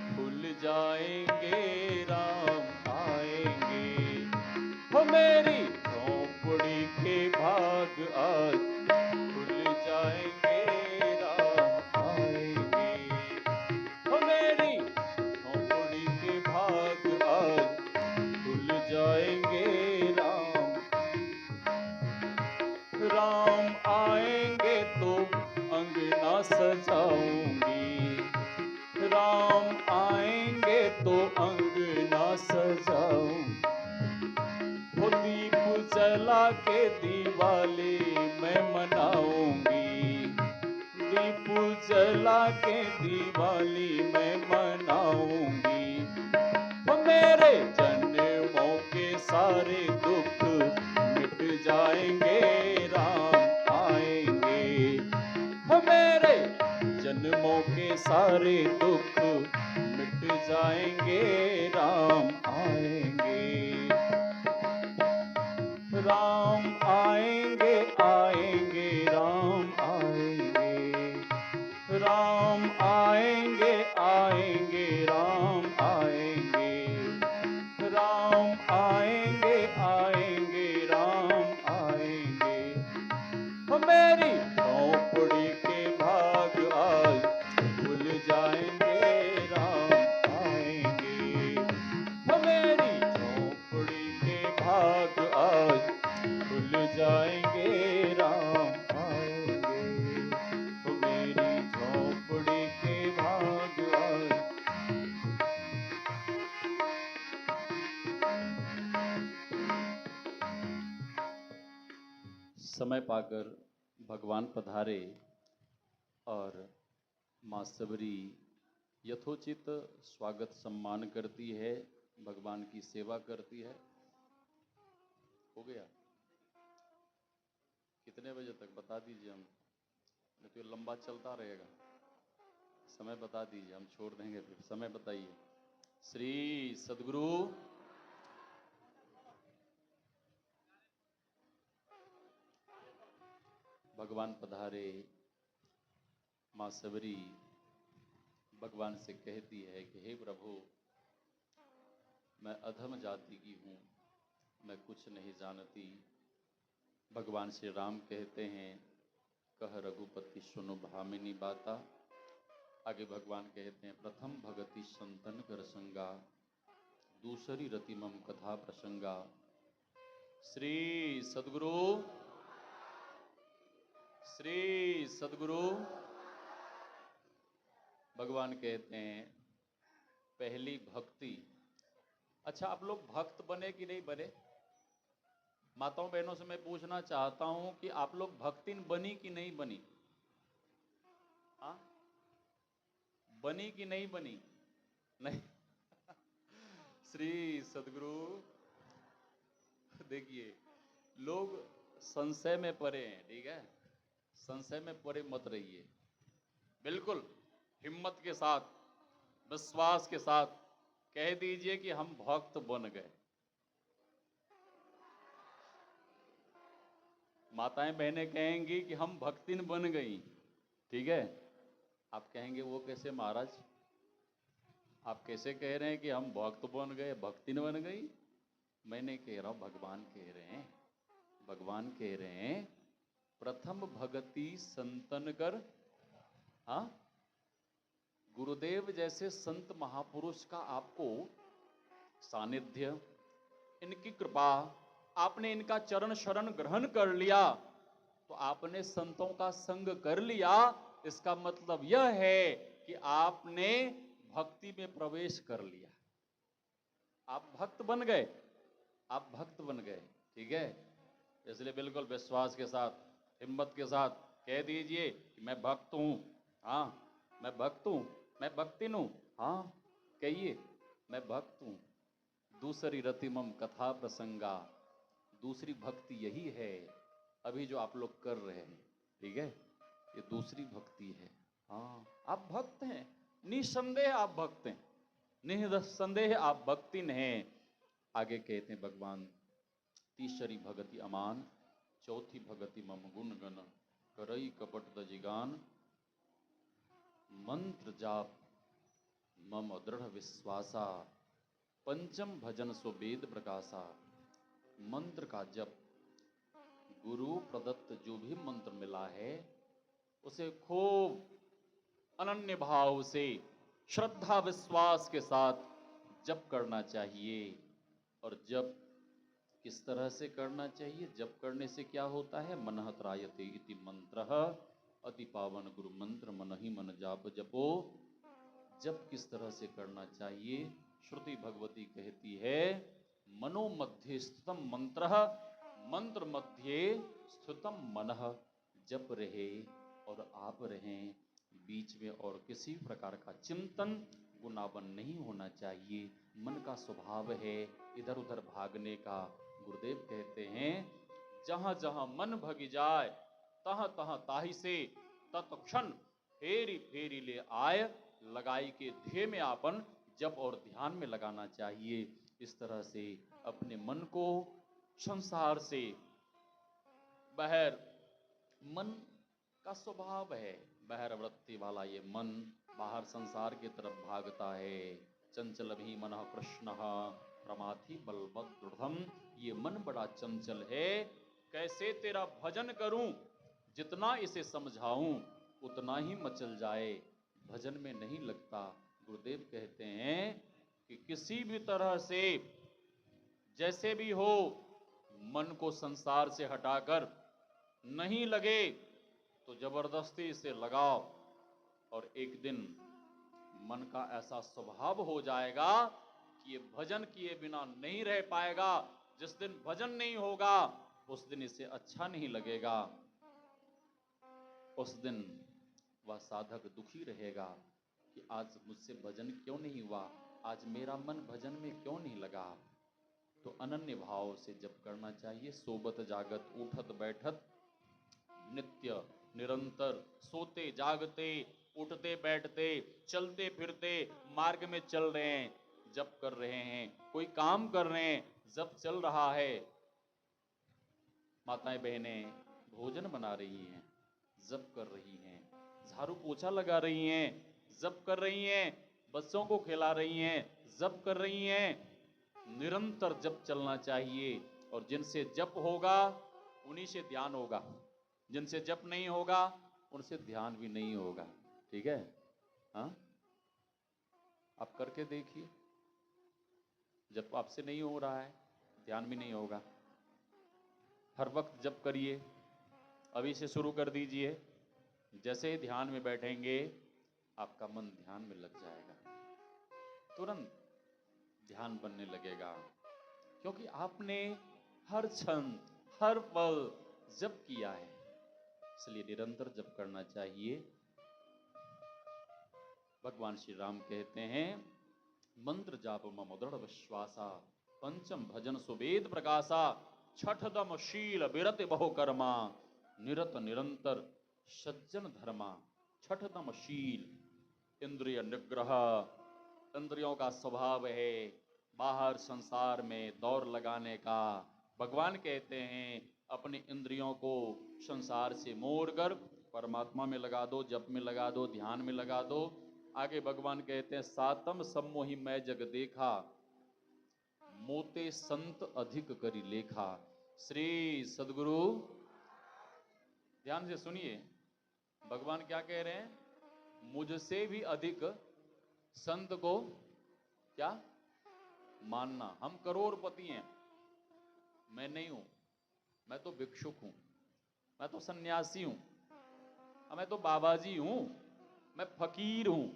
खुल जाएंगे, राम आएंगे। हो मेरी झोंपड़ी के भाग आज खुल जाएंगे, राम आएंगे। हो मेरी झोंपड़ी के भाग आज खुल जाएंगे, राम आएंगे तो अंगना सजाऊंगी, राम आएंगे तो अंगना सजाऊंगी। वो दीप जला के दिवाली मैं मनाऊंगी, दीप जला के दिवाली मैं मनाऊंगी। वो मेरे जन्मों के सारे दुख मिट जाएंगे, राम आएंगे। वो मेरे जन्मों के सारे दुख मिट जाएंगे, राम आएंगे। राम आएंगे आएंगे राम आएंगे, राम आएंगे आएंगे राम आएंगे, राम आएंगे आएंगे राम आएंगे। वो मेरी झोंपड़ी के भाग आज खुल जाएंगे, राम आएंगे। वो मेरी झोंपड़ी के भाग आज खुल जाएंगे, राम आएंगे। वो मेरी झोंपड़ी के भाग आज। समय पाकर भगवान पधारे और मां शबरी यथोचित स्वागत सम्मान करती है, भगवान की सेवा करती है। हो गया? कितने बजे तक बता दीजिए, हम नहीं तो लंबा चलता रहेगा। समय बता दीजिए, हम छोड़ देंगे फिर। समय बताइए। श्री सद्गुरु भगवान पधारे। मां शबरी भगवान से कहती है कि हे प्रभु, मैं अधम जाति की हूँ, मैं कुछ नहीं जानती। भगवान श्री राम कहते हैं, कह रघुपति सुनो भामिनी बाता, आगे भगवान कहते हैं, प्रथम भगति संतन कर संगा, दूसरी रति मम कथा प्रसंगा। श्री सद्गुरु, श्री सद्गुरु। भगवान कहते हैं पहली भक्ति। अच्छा, आप लोग भक्त बने कि नहीं बने? माताओं बहनों से मैं पूछना चाहता हूं कि आप लोग भक्तिन बनी कि नहीं बनी? हाँ, बनी कि नहीं बनी? नहीं। श्री सद्गुरु। देखिए, लोग संशय में पड़े हैं, ठीक है? संशय में पड़े मत रहिए, बिल्कुल हिम्मत के साथ, विश्वास के साथ कह दीजिए कि हम भक्त बन गए। माताएं बहनें कहेंगी कि हम भक्तिन बन गई, ठीक है? आप कहेंगे वो कैसे महाराज? आप कैसे कह रहे हैं कि हम भक्त बन गए, भक्तिन बन गई? मैं नहीं कह रहा हूं, भगवान कह रहे हैं। भगवान कह रहे हैं प्रथम भगति संतन कर। हाँ, गुरुदेव जैसे संत महापुरुष का आपको सानिध्य, इनकी कृपा, आपने इनका चरण शरण ग्रहण कर लिया, तो आपने संतों का संग कर लिया। इसका मतलब यह है कि आपने भक्ति में प्रवेश कर लिया, आप भक्त बन गए, आप भक्त बन गए, ठीक है? इसलिए बिल्कुल विश्वास के साथ, हिम्मत के साथ कह दीजिए कि मैं भक्त हूं। हाँ, मैं भक्त हूं, मैं भक्तिन हूं। हाँ, कहिए मैं भक्त हूं। दूसरी रति मम कथा प्रसंगा। दूसरी भक्ति यही है अभी जो आप लोग कर रहे हैं, ठीक है? ये दूसरी भक्ति है। हाँ, आप भक्त हैं, निसंदेह आप भक्त हैं, निसंदेह आप भक्तिन हैं। आगे कहते हैं भगवान, तीसरी भगति अमान, चौथी भगति मम गुण गण, करई कपट दजिगान, मंत्र जाप मम दृढ़ विश्वासा, पंचम भजन सो वेद प्रकाशा। मंत्र का जप, गुरु प्रदत्त जो भी मंत्र मिला है उसे खूब अनन्य भाव से, श्रद्धा विश्वास के साथ जप करना चाहिए। और जप किस तरह से करना चाहिए? जप करने से क्या होता है? मनः त्रायते इति मंत्रः, अति पावन गुरु मंत्र मन ही मन जाप जपो। जप किस तरह से करना चाहिए? श्रुति भगवती कहती है, मनो मध्य स्थितम मंत्रः, मंत्र मध्य स्थितम मनः। जप रहे और आप रहें, बीच में और किसी प्रकार का चिंतन गुनावन नहीं होना चाहिए। मन का स्वभाव है इधर उधर भागने का। गुरुदेव कहते हैं, जहां जहां मन भगी जाए, तहां तहां ताहि से तत्क्षण फेरी फेरी ले आय। लगाई के ध्येय में आपन जप और ध्यान में लगाना चाहिए। इस तरह से अपने मन को संसार से बहर, मन का स्वभाव है बहर वृत्ति वाला ये मन, बाहर संसार की तरफ भागता है। चंचल भी मनः कृष्णः प्रमाथि बलवत् दृढ़म। ये मन बड़ा चंचल है, कैसे तेरा भजन करूं, जितना इसे समझाऊं उतना ही मचल जाए, भजन में नहीं लगता। गुरुदेव कहते हैं कि किसी भी तरह से जैसे भी हो, मन को संसार से हटाकर नहीं लगे तो जबरदस्ती से लगाओ, और एक दिन मन का ऐसा स्वभाव हो जाएगा कि ये भजन किए बिना नहीं रह पाएगा। जिस दिन भजन नहीं होगा उस दिन इसे अच्छा नहीं लगेगा, उस दिन वह साधक दुखी रहेगा कि आज मुझसे भजन क्यों नहीं हुआ, आज मेरा मन भजन में क्यों नहीं लगा। तो अनन्य भाव से जप करना चाहिए। सोबत जागत उठत बैठत नित्य निरंतर, सोते जागते उठते बैठते चलते फिरते मार्ग में चल रहे हैं, जप कर रहे हैं, कोई काम कर रहे हैं, जप चल रहा है। माताएं बहनें भोजन बना रही हैं, जप कर रही हैं, झाड़ू पोछा लगा रही हैं, जप कर रही हैं, बच्चों को खिला रही हैं, जप कर रही हैं। निरंतर जप चलना चाहिए। और जिनसे जप होगा उन्हीं से ध्यान होगा, जिनसे जप नहीं होगा उनसे ध्यान भी नहीं होगा, ठीक है? हाँ, आप करके देखिए। जब आपसे नहीं हो रहा है, ध्यान भी नहीं होगा। हर वक्त जब करिए, अभी से शुरू कर दीजिए। जैसे ही ध्यान में बैठेंगे, आपका मन ध्यान में लग जाएगा, तुरंत ध्यान बनने लगेगा, क्योंकि आपने हर क्षण, हर पल जप किया है। इसलिए निरंतर जप करना चाहिए। भगवान श्री राम कहते हैं, मंत्र जाप मम दृढ़ विश्वासा, पंचम भजन सुवेद प्रकाशा, छठदम शील विरत बहु कर्मा, निरत निरंतर सज्जन धर्मा। छठदम शील, इंद्रिय निग्रह। इंद्रियों का स्वभाव है बाहर संसार में दौड़ लगाने का। भगवान कहते हैं अपनी इंद्रियों को संसार से मोड़कर परमात्मा में लगा दो, जप में लगा दो, ध्यान में लगा दो। आगे भगवान कहते हैं, सातम सम्मोहि मैं जग देखा, मोते संत अधिक करी लेखा। श्री सदगुरु, ध्यान से सुनिए, भगवान क्या कह रहे हैं? मुझसे भी अधिक संत को क्या मानना। हम करोड़पति हैं, मैं नहीं हूं। मैं तो भिक्षुक हूं, मैं तो सन्यासी हूं, मैं तो बाबाजी हूं, मैं फकीर हूं।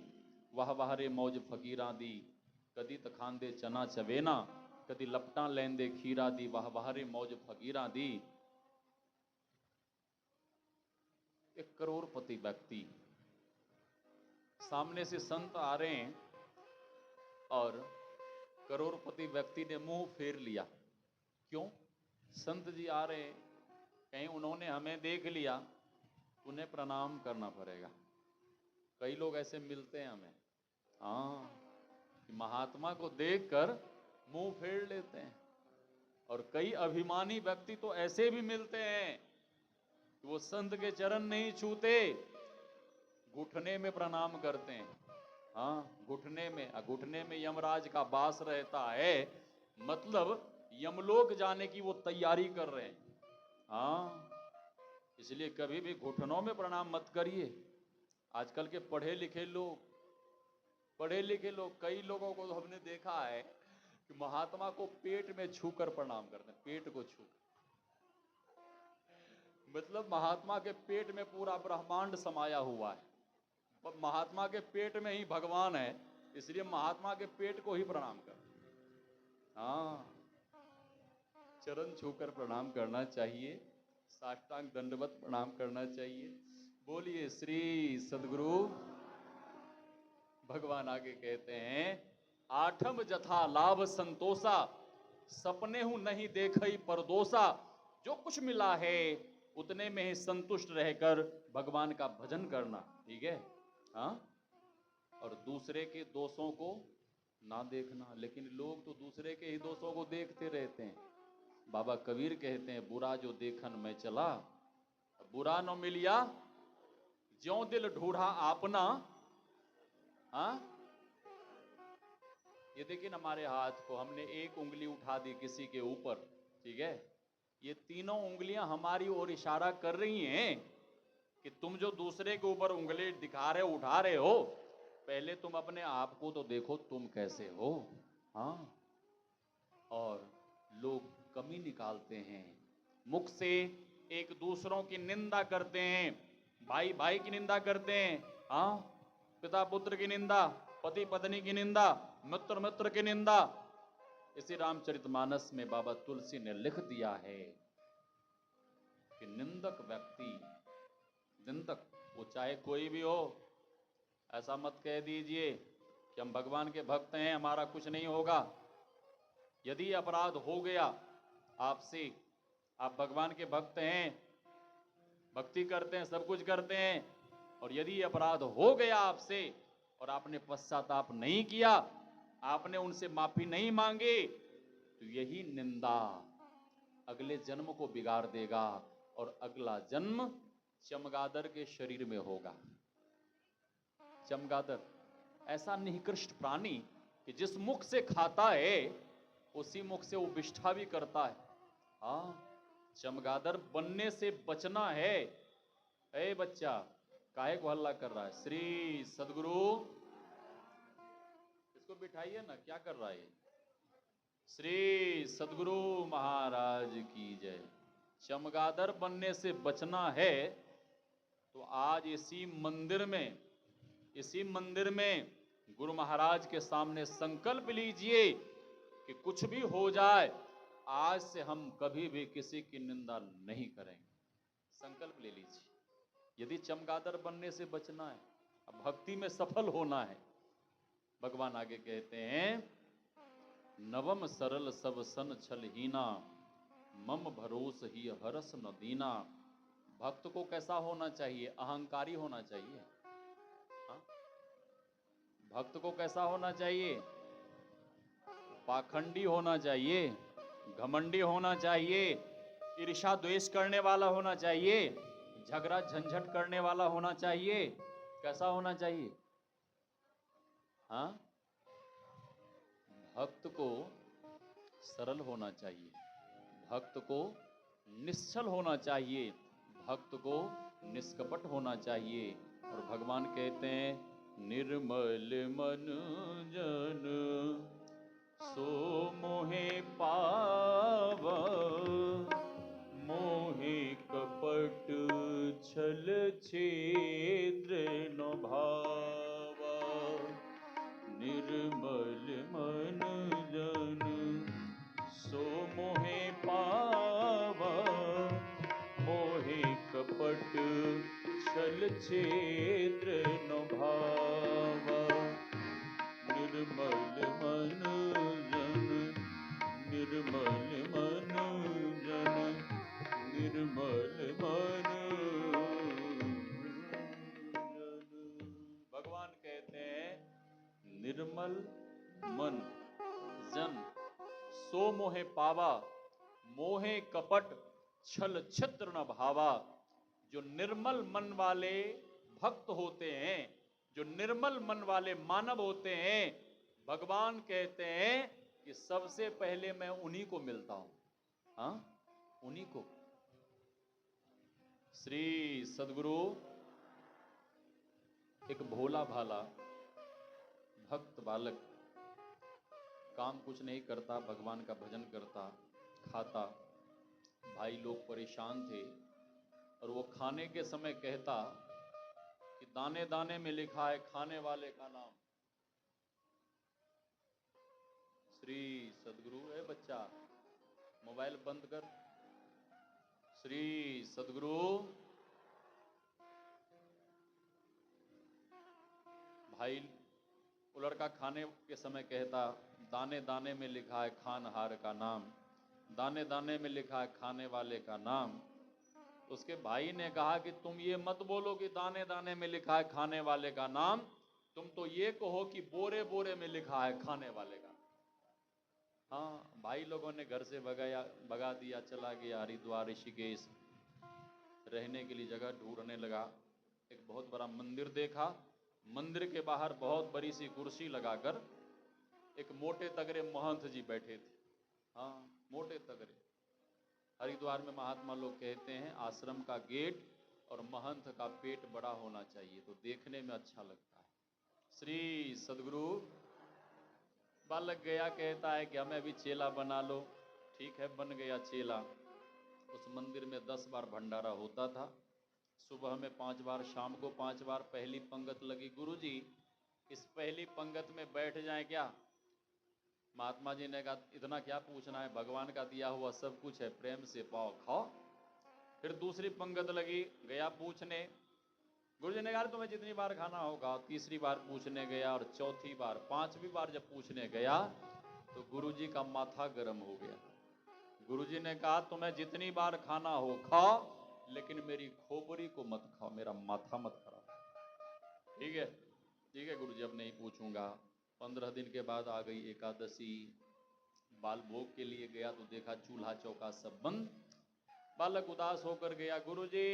वाह वाह रे मौज फकीरां दी, कदी तखांदे चना चवेना, कदी लपटा लेंदे खीरा दी। वाह वाह रे मौज फकीरां दी। एक करोड़पति व्यक्ति, सामने से संत आ रहे हैं और करोड़पति व्यक्ति ने मुंह फेर लिया। क्यों? संत जी आ रहे हैं, कहीं उन्होंने हमें देख लिया, उन्हें प्रणाम करना पड़ेगा। कई लोग ऐसे मिलते हैं हमें, हाँ, महात्मा को देखकर मुंह फेर लेते हैं। और कई अभिमानी व्यक्ति तो ऐसे भी मिलते हैं कि वो संत के चरण नहीं छूते, घुटने में प्रणाम करते हैं। हाँ, घुटने में यमराज का वास रहता है, मतलब यमलोक जाने की वो तैयारी कर रहे हैं। हाँ, इसलिए कभी भी घुटनों में प्रणाम मत करिए। आजकल के पढ़े लिखे लोग, कई लोगों को हमने देखा है कि महात्मा को पेट में छूकर प्रणाम करते हैं, पेट को छू, मतलब महात्मा के पेट में पूरा ब्रह्मांड समाया हुआ है, महात्मा के पेट में ही भगवान है, इसलिए महात्मा के पेट को ही प्रणाम कर। हाँ, चरण छूकर प्रणाम करना चाहिए, साष्टांग दंडवत प्रणाम करना चाहिए। बोलिए श्री सदगुरु। भगवान आगे कहते हैं, आठम जथा लाभ संतोषा, सपने हूं नहीं देखई परदोषा। जो कुछ मिला है उतने में ही संतुष्ट रहकर भगवान का भजन करना, ठीक है? हाँ, और दूसरे के दोषों को ना देखना। लेकिन लोग तो दूसरे के ही दोषों को देखते रहते हैं। बाबा कबीर कहते हैं, बुरा जो देखन में चला, बुरा न मिलिया ज्यों दिल ढूढ़ा आपना। हाँ, ये देखिए ना, हमारे हाथ को हमने एक उंगली उठा दी किसी के ऊपर, ठीक है? ये तीनों उंगलियां हमारी ओर इशारा कर रही हैं कि तुम जो दूसरे के ऊपर उंगली दिखा रहे हो, उठा रहे हो, पहले तुम अपने आप को तो देखो, तुम कैसे हो। हाँ, और लोग कमी निकालते हैं, मुख से एक दूसरों की निंदा करते हैं, भाई भाई की निंदा करते हैं, हाँ, पिता पुत्र की निंदा, पति पत्नी की निंदा, मित्र मित्र की निंदा। इसी रामचरितमानस में बाबा तुलसी ने लिख दिया है कि निंदक व्यक्ति, निंदक वो चाहे कोई भी हो, ऐसा मत कह दीजिए कि हम भगवान के भक्त हैं, हमारा कुछ नहीं होगा। यदि अपराध हो गया आपसे, आप भगवान के भक्त हैं, भक्ति करते हैं, सब कुछ करते हैं, और यदि अपराध हो गया आपसे और आपने पश्चाताप नहीं किया, आपने उनसे माफी नहीं मांगी, तो यही निंदा अगले जन्म को बिगाड़ देगा और अगला जन्म चमगादड़ के शरीर में होगा। चमगादड़ ऐसा निकृष्ट प्राणी कि जिस मुख से खाता है उसी मुख से वो विष्ठा भी करता है। हाँ, चमगादड़ बनने से बचना है। ए बच्चा, काहे को हल्ला कर रहा है? श्री सदगुरु, इसको बिठाइए ना, क्या कर रहा है? श्री सदगुरु महाराज की जय। चमगादड़ बनने से बचना है तो आज इसी मंदिर में गुरु महाराज के सामने संकल्प लीजिए कि कुछ भी हो जाए, आज से हम कभी भी किसी की निंदा नहीं करेंगे। संकल्प ले लीजिए। यदि चमगादड़ बनने से बचना है, अब भक्ति में सफल होना है, भगवान आगे कहते हैं, नवम सरल सब सन छलहीना, मम भरोस ही हरस न दीना। भक्त को कैसा होना चाहिए? अहंकारी होना चाहिए। हाँ? भक्त को कैसा होना चाहिए? पाखंडी होना चाहिए, घमंडी होना चाहिए, ईर्ष्या द्वेष करने वाला होना चाहिए, झगड़ा झंझट करने वाला होना चाहिए। कैसा होना चाहिए? हाँ? भक्त को सरल होना चाहिए, भक्त को निश्चल होना चाहिए, भक्त को निष्कपट होना चाहिए। और भगवान कहते हैं, निर्मल मन जन सो मोहे पावा, मोहे कपट छल छिद्र न भावा। निर्मल मन जन सो मोहे पावा, मोहे कपट छल छिद्र न भावा। निर्मल मन जन, निर्मल मन जन, निर्मल मन जन। भगवान कहते हैं, निर्मल मन जन सो मोहे पावा, मोहे कपट छल छिद्र न भावा। जो निर्मल मन वाले भक्त होते हैं, जो निर्मल मन वाले मानव होते हैं, भगवान कहते हैं कि सबसे पहले मैं उन्हीं को मिलता हूं। हाँ, उन्हीं को। श्री सदगुरु एक भोला भाला भक्त बालक, काम कुछ नहीं करता, भगवान का भजन करता, खाता। भाई लोग परेशान थे और वो खाने के समय कहता कि दाने दाने में लिखा है खाने वाले का नाम। श्री सदगुरु, है बच्चा मोबाइल बंद कर। श्री सदगुरु, भाई वो लड़का खाने के समय कहता, दाने दाने में लिखा है खानहार का नाम, दाने दाने में लिखा है खाने वाले का नाम। उसके भाई ने कहा कि तुम ये मत बोलो कि दाने दाने में लिखा है खाने वाले का नाम, तुम तो ये कहो कि बोरे बोरे में लिखा है खाने वाले का। हाँ, भाई लोगों ने घर से भगा दिया, चला गया हरिद्वार ऋषिकेश, रहने के लिए जगह ढूंढने लगा। एक बहुत बड़ा मंदिर देखा, मंदिर के बाहर बहुत बड़ी सी कुर्सी लगाकर एक मोटे तगड़े महंत जी बैठे थे। हाँ, मोटे तगड़े। हरिद्वार में महात्मा लोग कहते हैं, आश्रम का गेट और महंत का पेट बड़ा होना चाहिए तो देखने में अच्छा लगता है। श्री सदगुरु, बालक गया, कहता है कि हमें अभी चेला बना लो। ठीक है, बन गया चेला। उस मंदिर में 10 बार भंडारा होता था, सुबह में 5 बार, शाम को 5 बार। पहली पंगत लगी, गुरुजी इस पहली पंगत में बैठ जाएं क्या? महात्मा जी ने कहा, इतना क्या पूछना है, भगवान का दिया हुआ सब कुछ है, प्रेम से पाओ खाओ। फिर दूसरी पंगत लगी, गया पूछने। गुरुजी ने कहा, तुम्हें जितनी बार खाना होगा। तीसरी बार पूछने गया और चौथी बार, 5वीं बार जब पूछने गया तो गुरुजी का माथा गर्म हो गया। गुरुजी ने कहा, तुम्हें जितनी बार खाना हो खाओ, लेकिन मेरी खोपड़ी को मत खाओ, मेरा माथा मत खराब। ठीक है, ठीक है गुरुजी, अब नहीं पूछूंगा। 15 दिन के बाद आ गई एकादशी, बाल भोग के लिए गया तो देखा चूल्हा चौका सब बंद। बालक उदास होकर गया, गुरुजी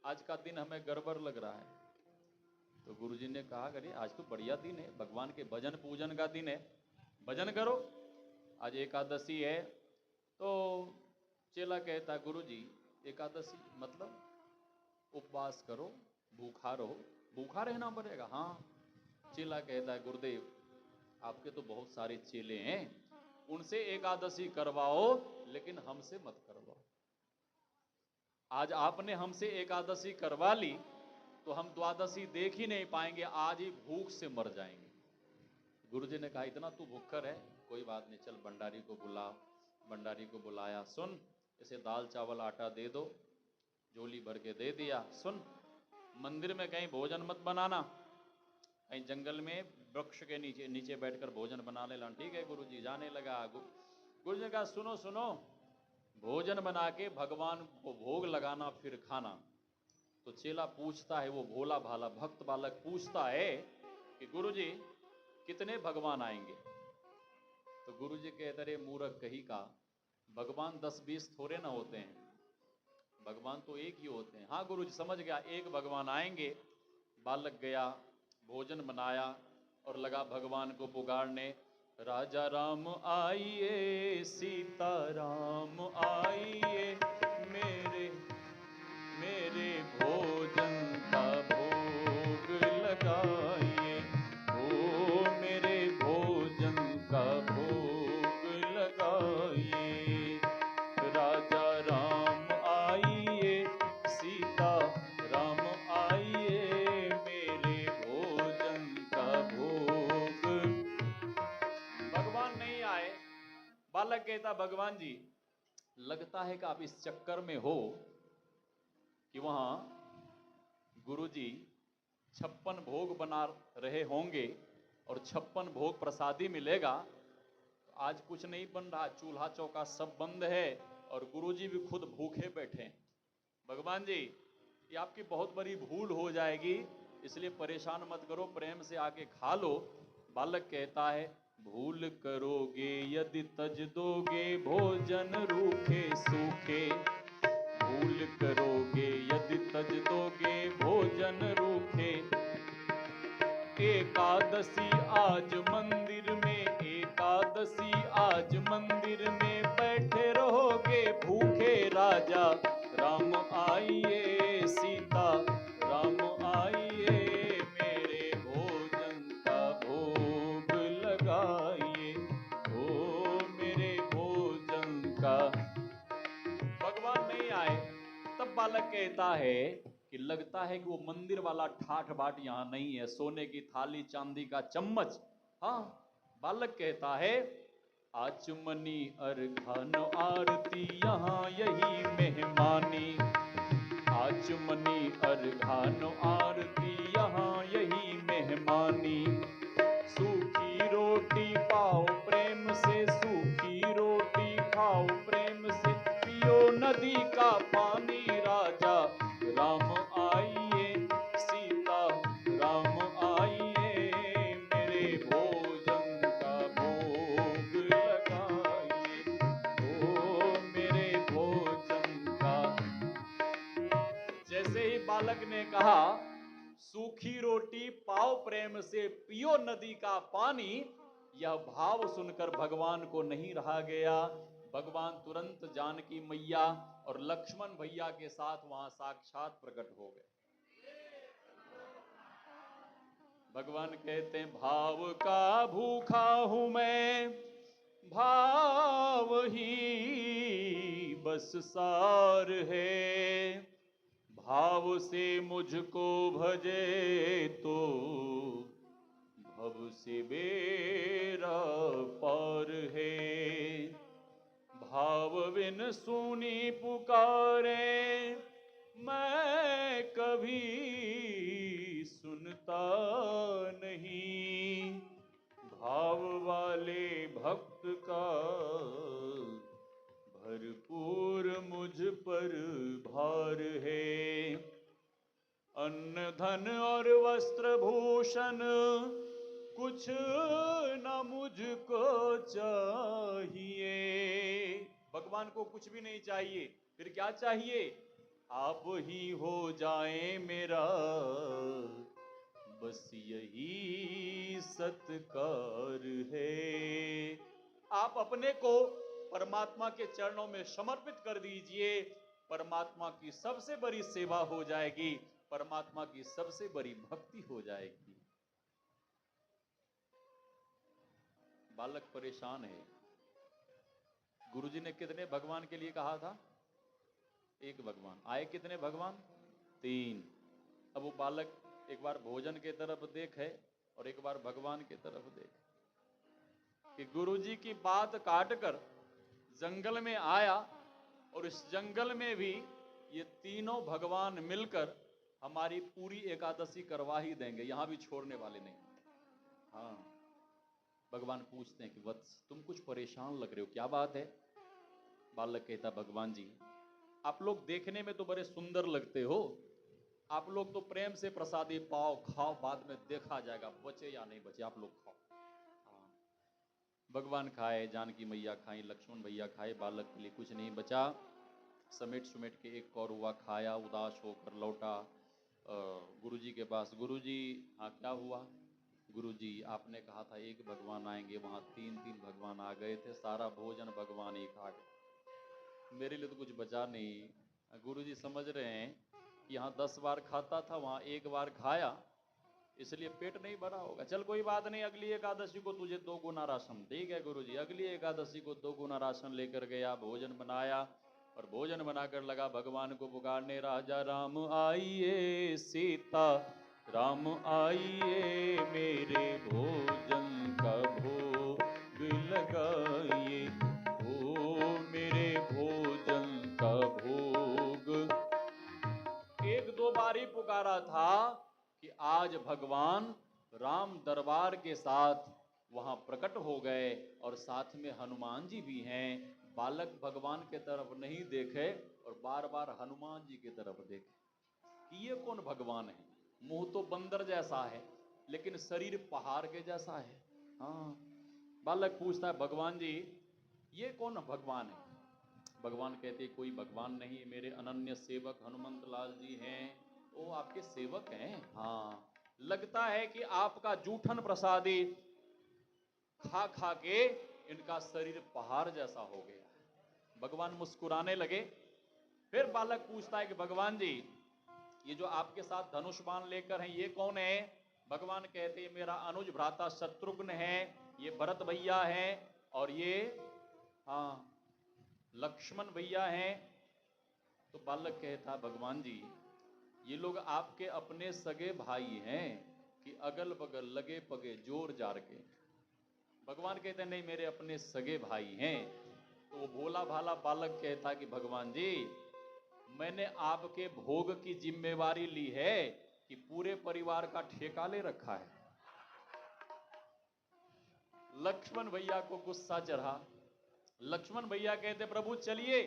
आज का दिन हमें गड़बड़ लग रहा है। तो गुरुजी ने कहा, अरे आज तो बढ़िया दिन है, भगवान के भजन पूजन का दिन है, भजन करो, आज एकादशी है। तो चेला कहता, गुरुजी एकादशी मतलब उपवास करो, भूखा रहो, भूखा रहना पड़ेगा। हाँ, चेला कहता है गुरुदेव आपके तो बहुत सारे चेले हैं, उनसे एकादशी करवाओ लेकिन हमसे मत करवाओ। आज आपने हमसे एकादशी करवा ली तो हम द्वादशी देख ही नहीं पाएंगे, आज ही भूख से मर जाएंगे। गुरुजी ने कहा इतना तू भूखर है, कोई बात नहीं, चल भंडारी को बुला। भंडारी को बुलाया, सुन इसे दाल चावल आटा दे दो, झोली भर के दे दिया। सुन, मंदिर में कहीं भोजन मत बनाना, कहीं जंगल में वृक्ष के नीचे नीचे बैठकर भोजन बना लेना। ठीक है गुरुजी। जाने लगा। गुरुजी ने कहा सुनो सुनो, भोजन बना के भगवान को भोग लगाना फिर खाना। तो चेला पूछता है, वो भोला भाला भक्त बालक पूछता है कि गुरुजी कितने भगवान आएंगे? तो गुरुजी कहते रे मूर्ख कहीं का, भगवान 10-20 थोड़े ना होते हैं, भगवान तो एक ही होते हैं। हाँ गुरुजी समझ गया, एक भगवान आएंगे। बालक गया, भोजन बनाया और लगा भगवान को पुकारने, राजा राम आइए, सीता राम आइए, मेरे मेरे भोजन का भोग लगाइए, ओ मेरे भोजन का भोग लगाइए। राजा राम आइए, सीता राम आइए, मेरे भोजन का भोग। भगवान नहीं आए। बालक कहता भगवान जी लगता है कि आप इस चक्कर में हो कि वहां गुरुजी 56 भोग बना रहे होंगे और 56 भोग प्रसादी मिलेगा। आज कुछ नहीं बन रहा, चूल्हा चौका सब बंद है और गुरुजी भी खुद भूखे बैठे हैं। भगवान जी ये आपकी बहुत बड़ी भूल हो जाएगी, इसलिए परेशान मत करो, प्रेम से आके खा लो। बालक कहता है भूल करोगे यदि तज दोगे भोजन रूखे सूखे, भूल करोगे यदि तज दोगे भोजन रूखे। एकादशी आज मंदिर में, एकादशी आज मंदिर में बैठे रहोगे भूखे। राजा राम आइए, सीता राम आइए, मेरे भोजन का भोग लगाइए, ओ मेरे भोजन का। भगवान नहीं आए। तब बालक कहता है कि लगता है कि वो मंदिर वाला ठाठ बाट यहां नहीं है, सोने की थाली चांदी का चम्मच। हाँ, बालक कहता है आचमनी अर्घन आरती यहाँ यही मेहमानी, आचमनी अर्घन आरती यहाँ यही मेहमानी। सूखी रोटी पाओ प्रेम से, सूखी रोटी खाओ प्रेम से, पियो नदी का पानी। राजा राम आइए, सीता राम आइए, मेरे भोजन का भोग लगाइए, ओ मेरे भोजन का। जैसे ही बालक ने कहा सूखी रोटी पाओ प्रेम से, पियो नदी का पानी, यह भाव सुनकर भगवान को नहीं रहा गया। भगवान तुरंत जानकी मैया और लक्ष्मण भैया के साथ वहां साक्षात प्रकट हो गए। भगवान कहते हैं भाव का भूखा हूं मैं, भाव ही बस सार है, भाव से मुझको भजे तो भव से बेड़ा पार है। भाव बिन सुनी पुकारे मैं कभी सुनता नहीं, भाव वाले भक्त का भरपूर मुझ पर भार है। अन्न धन और वस्त्र भूषण कुछ न मुझको चाहिए। भगवान को कुछ भी नहीं चाहिए, फिर क्या चाहिए? आप ही हो जाए मेरा, बस यही सत्कार है। आप अपने को परमात्मा के चरणों में समर्पित कर दीजिए, परमात्मा की सबसे बड़ी सेवा हो जाएगी। परमात्मा की सबसे बड़ी भक्ति हो जाएगी। बालक परेशान है। गुरुजी ने कितने भगवान के लिए कहा था? एक भगवान। आए कितने भगवान? 3। अब वो बालक एक बार भोजन के तरफ देखे और एक बार भगवान के तरफ देखे कि गुरुजी की बात काटकर जंगल में आया और इस जंगल में भी ये तीनों भगवान मिलकर हमारी पूरी एकादशी करवा ही देंगे, यहां भी छोड़ने वाले नहीं। हाँ, भगवान पूछते हैं कि वत्स तुम कुछ परेशान लग रहे हो, क्या बात है? बालक कहता, भगवान जी आप लोग देखने में तो बड़े सुंदर लगते हो, आप लोग तो प्रेम से प्रसादी पाओ खाओ, बाद में देखा जाएगा बचे या नहीं बचे, आप लोग खाओ। हाँ, भगवान खाए, जानकी मैया खाई, लक्ष्मण भैया खाए, बालक के लिए कुछ नहीं बचा। समेट सुमेट के एक कौरवा खाया, उदास होकर लौटा गुरुजी के पास। गुरुजी हाँ क्या हुआ? गुरुजी आपने कहा था एक भगवान आएंगे, वहां 3 भगवान आ गए थे, सारा भोजन भगवान ही खा गए, मेरे लिए तो कुछ बचा नहीं। गुरुजी समझ रहे हैं कि यहाँ 10 बार खाता था, वहां एक बार खाया, इसलिए पेट नहीं भरा होगा। चल कोई बात नहीं, अगली एकादशी को तुझे 2 गुना राशन। ठीक है गुरुजी। अगली एकादशी को 2 गुना राशन लेकर गया, भोजन बनाया और भोजन बनाकर लगा भगवान को पुकारने, राजा राम आइए, सीता राम आइए, मेरे भोजन का भोग लगाइए, ओ मेरे भोजन का भोग। 1-2 बार ही पुकारा था कि आज भगवान राम दरबार के साथ वहां प्रकट हो गए और साथ में हनुमान जी भी हैं। बालक भगवान के तरफ नहीं देखे और बार बार हनुमान जी की तरफ देखे कि ये कौन भगवान है? मुंह तो बंदर जैसा है लेकिन शरीर पहाड़ के जैसा है। हाँ, बालक पूछता है, भगवान जी ये कौन भगवान है? भगवान कहते कोई भगवान नहीं, मेरे अनन्य सेवक हनुमंत लाल जी हैं। वो आपके सेवक हैं? हाँ, लगता है कि आपका जूठन प्रसादी खा खा के इनका शरीर पहाड़ जैसा हो गया। भगवान मुस्कुराने लगे। फिर बालक पूछता है कि भगवान जी ये जो आपके साथ धनुष बाण लेकर हैं ये कौन है? भगवान कहते हैं मेरा अनुज भ्राता शत्रुघ्न है, ये भरत भैया है और ये हाँ लक्ष्मण भैया हैं। तो बालक कहता, भगवान जी ये लोग आपके अपने सगे भाई हैं कि अगल बगल लगे पगे जोर जार के? भगवान कहते नहीं मेरे अपने सगे भाई हैं। तो वो भोला भाला बालक कहता कि भगवान जी मैंने आपके भोग की जिम्मेवारी ली है कि पूरे परिवार का ठेका ले रखा है? लक्ष्मण भैया को गुस्सा चढ़ा। लक्ष्मण भैया कहते प्रभु चलिए,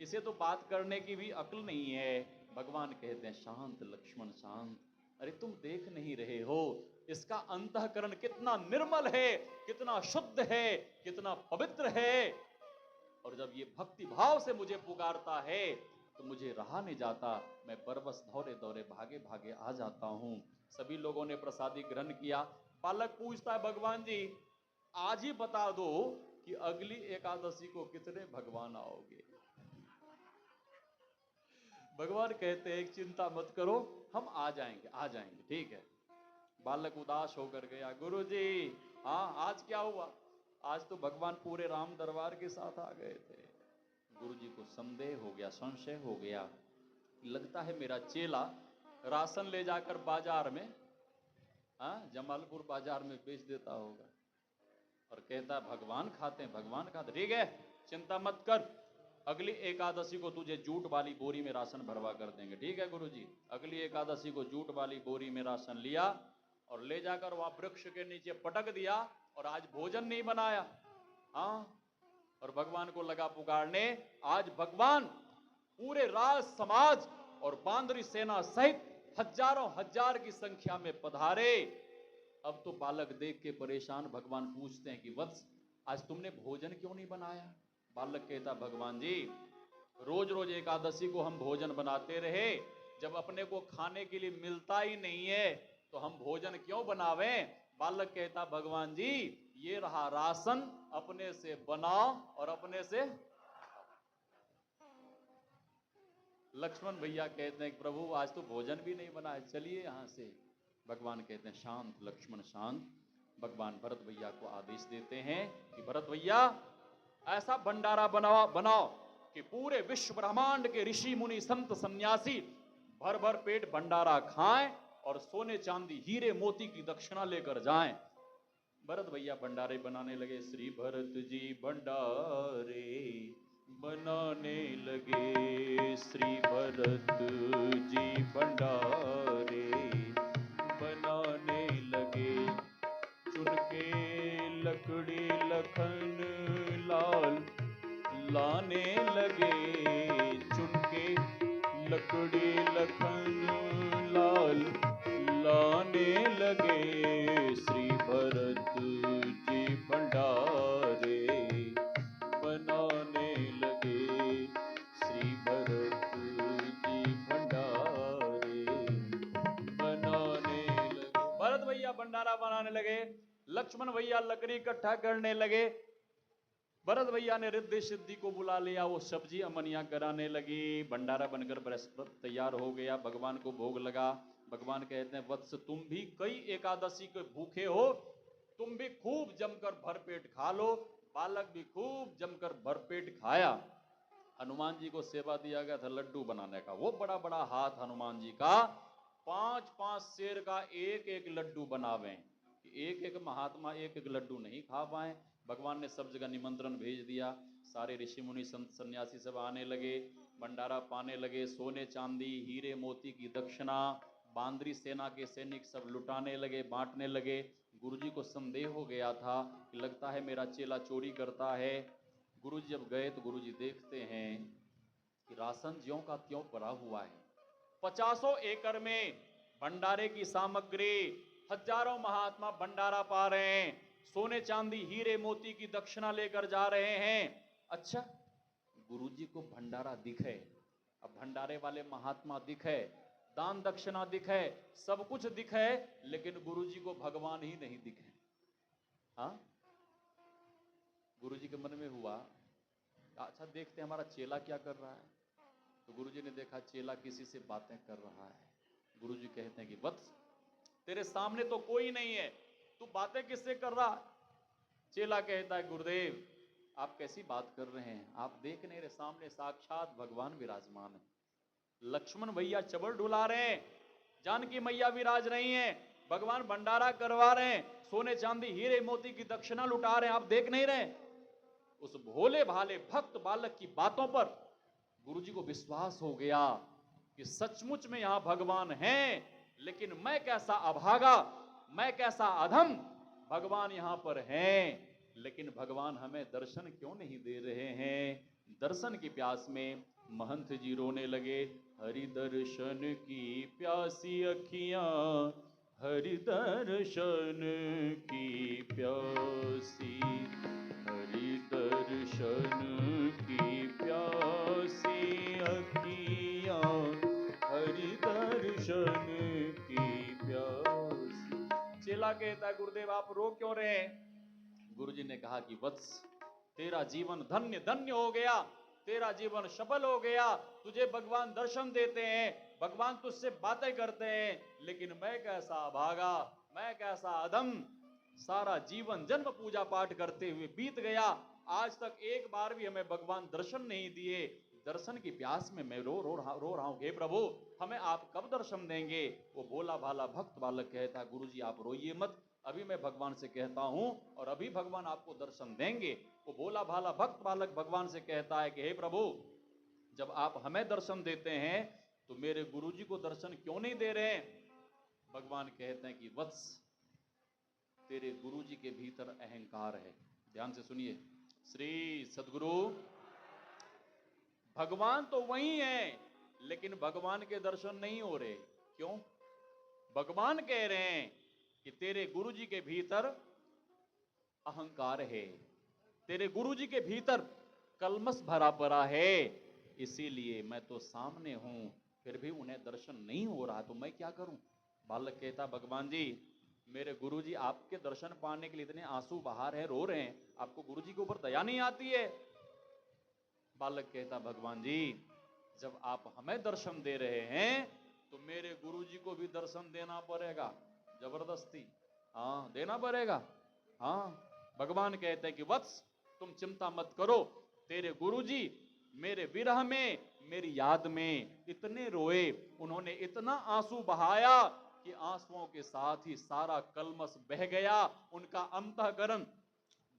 इसे तो बात करने की भी अक्ल नहीं है। भगवान कहते हैं शांत लक्ष्मण शांत, अरे तुम देख नहीं रहे हो इसका अंतःकरण कितना निर्मल है, कितना शुद्ध है, कितना पवित्र है। और जब ये भक्ति भाव से मुझे पुकारता है तो मुझे रहा नहीं जाता, मैं बरबस दौड़े दौड़े भागे भागे आ जाता हूं। सभी लोगों ने प्रसादी ग्रहण किया। बालक पूछता है भगवान जी आज ही बता दो कि अगली एकादशी को कितने भगवान आओगे? भगवान कहते हैं चिंता मत करो, हम आ जाएंगे ठीक है। बालक उदास होकर गया, गुरुजी हाँ आज क्या हुआ? आज तो भगवान पूरे राम दरबार के साथ आ गए थे। गुरुजी को संदेह हो गया, संशय हो गया, लगता है मेरा चेला राशन ले जाकर बाजार में जमालपुर बाजार में बेच देता होगा और कहता भगवान खाते हैं, भगवान खाते। ठीक है चिंता मत कर, अगली एकादशी को तुझे जूट वाली बोरी में राशन भरवा कर देंगे। ठीक है गुरुजी। अगली एकादशी को जूट वाली बोरी में राशन लिया और ले जाकर वहां वृक्ष के नीचे पटक दिया और आज भोजन नहीं बनाया। हाँ, और भगवान को लगा पुकारने। आज भगवान पूरे राज समाज और बांदरी सेना सहित हजारों हजार की संख्या में पधारे। अब तो बालक देख के परेशान, भगवान पूछते हैं कि वत्स आज तुमने भोजन क्यों नहीं बनाया? बालक कहता भगवान जी रोज रोज एकादशी को हम भोजन बनाते रहे, जब अपने को खाने के लिए मिलता ही नहीं है तो हम भोजन क्यों बनावें? बालक कहता भगवान जी ये रहा राशन, अपने से बनाओ और अपने से। लक्ष्मण भैया कहते हैं कि प्रभु आज तो भोजन भी नहीं बना है, चलिए यहाँ से। भगवान कहते हैं शांत लक्ष्मण शांत। भगवान भरत भैया को आदेश देते हैं कि भरत भैया ऐसा भंडारा बनाओ बनाओ कि पूरे विश्व ब्रह्मांड के ऋषि मुनि संत सन्यासी भर भर पेट भंडारा खाएं और सोने चांदी हीरे मोती की दक्षिणा लेकर जाएं। भरत भैया भंडारे बनाने लगे। श्री भरत जी भंडारे बनाने लगे, श्री भरत जी भंडारे बनाने लगे। चुनके लकड़ी लखन लाल लाने लगे, चुनके लकड़ी लखन लाल लाने लगे। श्री भरत जी भंडारे बनाने लगे, श्री भरत जी भंडारे बनाने लगे। भरत भैया भंडारा बनाने लगे, लक्ष्मण भैया लकड़ी इकट्ठा करने लगे। भरत भैया ने रिद्धि सिद्धि को बुला लिया, वो सब्जी अमनिया कराने लगी। भंडारा बनकर बृहस्पति तैयार हो गया, भगवान को भोग लगा। भगवान कहते हैं वत्स तुम भी कई एकादशी के भूखे हो, तुम भी खूब जमकर भरपेट खा लो। बालक भी खूब जमकर भरपेट खाया। हनुमान जी को सेवा दिया गया था लड्डू बनाने का। वो बड़ा बड़ा हाथ हनुमान जी का, 5-5 शेर का एक एक लड्डू बनावे। एक एक महात्मा एक एक लड्डू नहीं खा पाए। भगवान ने सब जगह निमंत्रण भेज दिया। सारे ऋषि मुनि संत सन्यासी सब आने लगे, भंडारा पाने लगे। सोने चांदी हीरे मोती की दक्षिणा बांदरी सेना के सैनिक सब लुटाने लगे, बांटने लगे। गुरुजी को संदेह हो गया था कि लगता है मेरा चेला चोरी करता है। गुरुजी जब गए तो गुरुजी देखते हैं कि राशन ज्यों का त्यों पड़ा हुआ है। 50 एकड़ में भंडारे की सामग्री, हजारों महात्मा भंडारा पा रहे हैं, सोने चांदी हीरे मोती की दक्षिणा लेकर जा रहे हैं। अच्छा, गुरुजी को भंडारा दिखे, अब भंडारे वाले महात्मा दिखे, दान दक्षिणा दिखे, सब कुछ दिखे, लेकिन गुरुजी को भगवान ही नहीं दिखे। हाँ, गुरुजी के मन में हुआ अच्छा देखते हमारा चेला क्या कर रहा है। तो गुरुजी ने देखा चेला किसी से बातें कर रहा है। गुरुजी कहते हैं कि वत्स तेरे सामने तो कोई नहीं है, तू बातें किससे कर रहा है। चेला कहता है गुरुदेव आप कैसी बात कर रहे हैं, आप देख नहीं रहे, सामने साक्षात भगवान विराजमान है। लक्ष्मण भैया चबल डुला रहे हैं, जानकी मैया विराज रही हैं, भगवान भंडारा करवा रहे हैं, सोने चांदी हीरे मोती की दक्षिणा लुटा रहे हैं, आप देख नहीं रहे। उस भोले भाले भक्त बालक की बातों पर गुरुजी को विश्वास हो गया कि सचमुच में यहां भगवान हैं, लेकिन मैं कैसा अभागा, मैं कैसा अधम, भगवान यहां पर हैं, लेकिन भगवान हमें दर्शन क्यों नहीं दे रहे हैं। दर्शन की प्यास में महंत जी रोने लगे। हरि दर्शन की प्यासी अखियां, हरि दर्शन की प्यासी, हरि दर्शन की प्यासी अखियां, हरि दर्शन की प्यासी। चेला कहता है गुरुदेव आप रो क्यों रहे हैं। गुरुजी ने कहा कि वत्स तेरा जीवन धन्य धन्य हो गया, तेरा जीवन सफल हो गया, तुझे भगवान दर्शन देते हैं, भगवान तुझसे बातें करते हैं, लेकिन मैं कैसा अभागा, मैं कैसा अधम, सारा जीवन जन्म पूजा पाठ करते हुए बीत गया, आज तक एक बार भी हमें भगवान दर्शन नहीं दिए। दर्शन की प्यास में मैं रो रहा हूं, हे प्रभु हमें आप कब दर्शन देंगे। वो भोला भाला भक्त बालक कहता है गुरुजी आप रोइए मत, अभी मैं भगवान से कहता हूं और अभी भगवान आपको दर्शन देंगे। वो भोला भाला भक्त बालक भगवान से कहता है कि हे प्रभु जब आप हमें दर्शन देते हैं तो मेरे गुरुजी को दर्शन क्यों नहीं दे रहे हैं। भगवान कहते हैं कि वत्स तेरे गुरुजी के भीतर अहंकार है। ध्यान से सुनिए, श्री सद्गुरु भगवान तो वही है, लेकिन भगवान के दर्शन नहीं हो रहे। क्यों। भगवान कह रहे हैं कि तेरे गुरुजी के भीतर अहंकार है, तेरे गुरुजी के भीतर कलमश भरा पड़ा है, इसीलिए मैं तो सामने हूं फिर भी उन्हें दर्शन नहीं हो रहा, तो मैं क्या करूं। बालक कहता भगवान जी मेरे गुरुजी आपके दर्शन पाने के लिए इतने आंसू बहा रहे हैं, रो रहे हैं, आपको गुरुजी के ऊपर दया नहीं आती है। बालक कहता भगवान जी जब आप हमें दर्शन दे रहे हैं तो मेरे गुरुजी को भी दर्शन देना पड़ेगा, जबरदस्ती, हाँ देना पड़ेगा। हाँ भगवान कहते हैं कि वत्स तुम चिंता मत करो, तेरे गुरुजी मेरे विरह में, मेरी याद में इतने रोए, उन्होंने इतना आंसू बहाया कि आंसुओं के साथ ही सारा कलमश बह गया, उनका अंतःकरण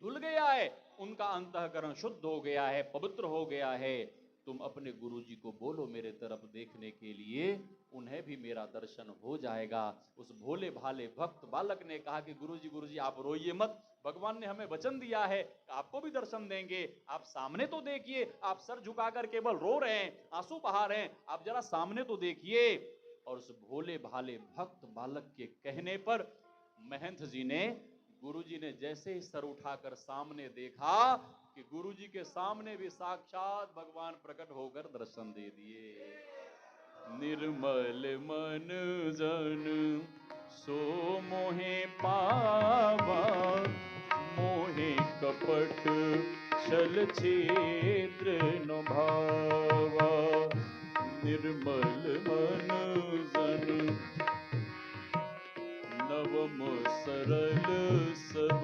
धुल गया है, उनका अंतःकरण शुद्ध हो गया है, पवित्र हो गया है। तुम अपने गुरुजी को बोलो मेरे तरफ देखने के लिए, उन्हें भी मेरा दर्शन हो जाएगा। उस भोले भाले भक्त बालक ने कहा कि गुरुजी गुरुजी आप रोइए मत, भगवान ने हमें वचन दिया है आपको भी दर्शन देंगे, आप सामने तो देखिए, आप सर झुकाकर केवल रो रहे हैं, आंसू बहा रहे हैं, आप जरा सामने तो देखिए। और उस भोले भाले भक्त बालक के कहने पर महंत जी ने, गुरुजी ने जैसे ही सर उठाकर सामने देखा कि गुरुजी के सामने भी साक्षात भगवान प्रकट होकर दर्शन दे दिए। निर्मल मन जन सो मोहे पावा, मोहे कपट छल छेत्र न भावा। निर्मल मन जन नवम सरल सब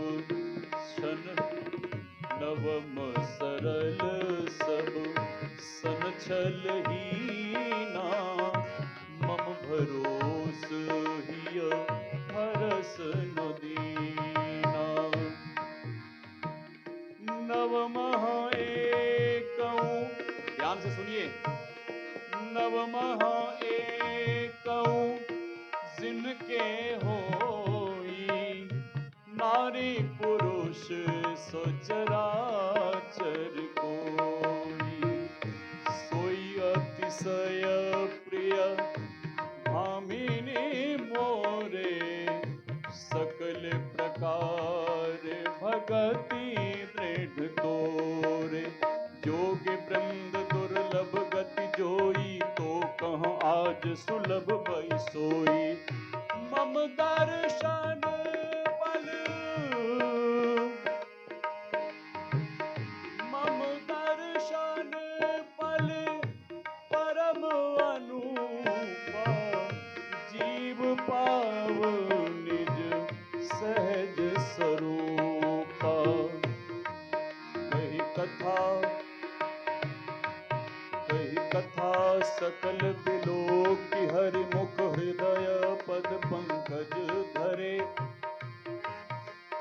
सन, नवम सरल सब सन छल हीना, मम भरोस हिय हरस न दीना। नवमः एकौ, ध्यान से सुनिए, नवमः एकौ जिनके होई, नारी पुरुष सो चराचर कोई। सोई अतिशय प्रिय भामिनी मोरे, सकल प्रकार भगति दृढ़ तोरे। जोग वृंद दुर्लभ गति जोई, तो कहाँ आज सुलभ भई सोई। मम दर्शन पल, मम दर्शन पल परम अनुपा। जीव पाव निज सहज स्वरूपा। कही कथा, कही कथा सकल बिलोक, हरि मुख हृदय पद पंकज धरे।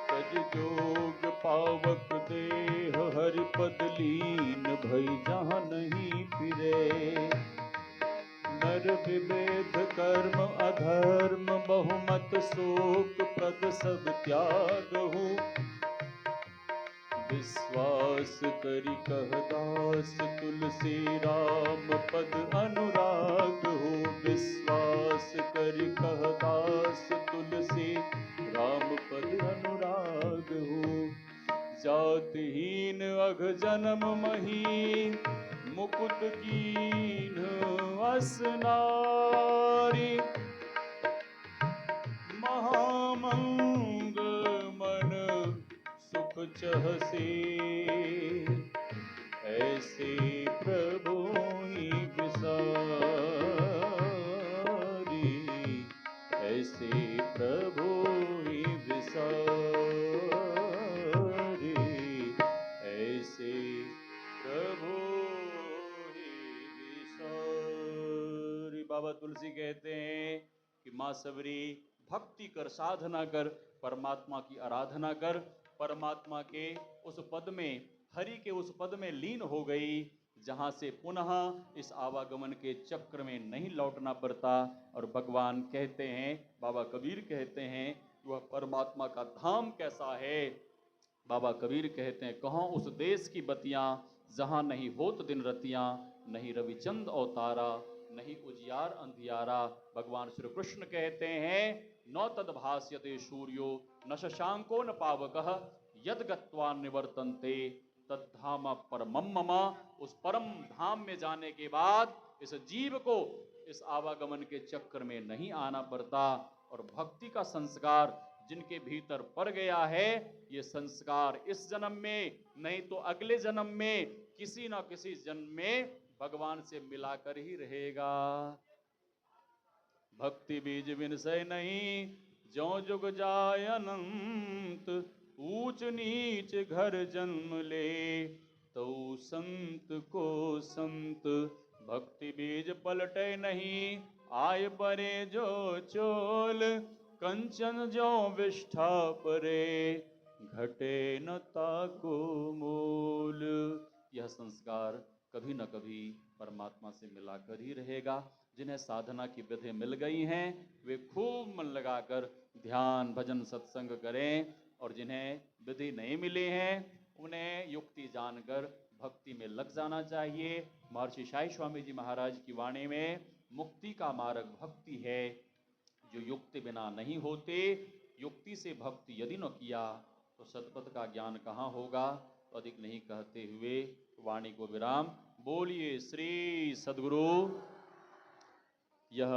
तज जोग पावक देह हरि पद लीन, भई जहाँ नहीं फिरे। नर विभेद कर्म अधर्म, बहुमत शोक प्रद सब त्यागहु। विश्वास करि कह दास तुलसी राम पद अनुराग हो। विश्वास करि कह दास तुलसी राम पद अनुराग हो। जातिहीन अघ जन्म मही, मुकुट कीन्ह अस नारी। महामंग मन सुख चहसे, ऐसे प्रभु ही विसारी। ऐसे प्रभु ही विसारी। ऐसे प्रभु ही विसारी। बाबा तुलसी कहते हैं कि माँ सबरी भक्ति कर, साधना कर, परमात्मा की आराधना कर। परमात्मा के उस पद में, हरि के उस पद में लीन हो गई, जहां से पुनः इस आवागमन के चक्र में नहीं लौटना पड़ता। और भगवान कहते हैं, बाबा कबीर कहते हैं, वह परमात्मा का धाम कैसा है। बाबा कबीर कहते हैं, कहाँ उस देश की बतियां, जहां नहीं होत दिन रतियां, नहीं रविचंद अवतारा, नहीं उजियार अंधियारा। भगवान श्री कृष्ण कहते हैं, न तद भास्यते सूर्यो न शशांको न पावकः, यद गत्वा निवर्तन्ते तद्धाम परमम मम। उस परम धाम में जाने के बाद इस जीव को इस आवागमन के चक्र में नहीं आना पड़ता। और भक्ति का संस्कार जिनके भीतर पड़ गया है, ये संस्कार इस जन्म में नहीं तो अगले जन्म में, किसी ना किसी जन्म में भगवान से मिलाकर ही रहेगा। भक्ति बीज विनसय नहीं, ज्यों जुग जाय अनंत। ऊंच नीच घर जन्म ले, तो संत को संत। भक्ति बीज पलटे नहीं, आय परे जो चोल। कंचन जो विष्ठा परे, घटे न ताको मोल। यह संस्कार कभी न कभी परमात्मा से मिलाकर ही रहेगा। जिन्हें साधना की विधि मिल गई हैं, वे खूब मन लगाकर ध्यान भजन सत्संग करें, और जिन्हें विधि नहीं मिली हैं, उन्हें युक्ति जानकर भक्ति में लग जाना चाहिए। महर्षि साई स्वामी जी महाराज की वाणी में, मुक्ति का मार्ग भक्ति है, जो युक्ति बिना नहीं होते। युक्ति से भक्ति यदि न किया, तो सतपथ का ज्ञान कहाँ होगा। तो अधिक नहीं कहते हुए वाणी को विराम। बोलिए श्री सद्गुरु। यह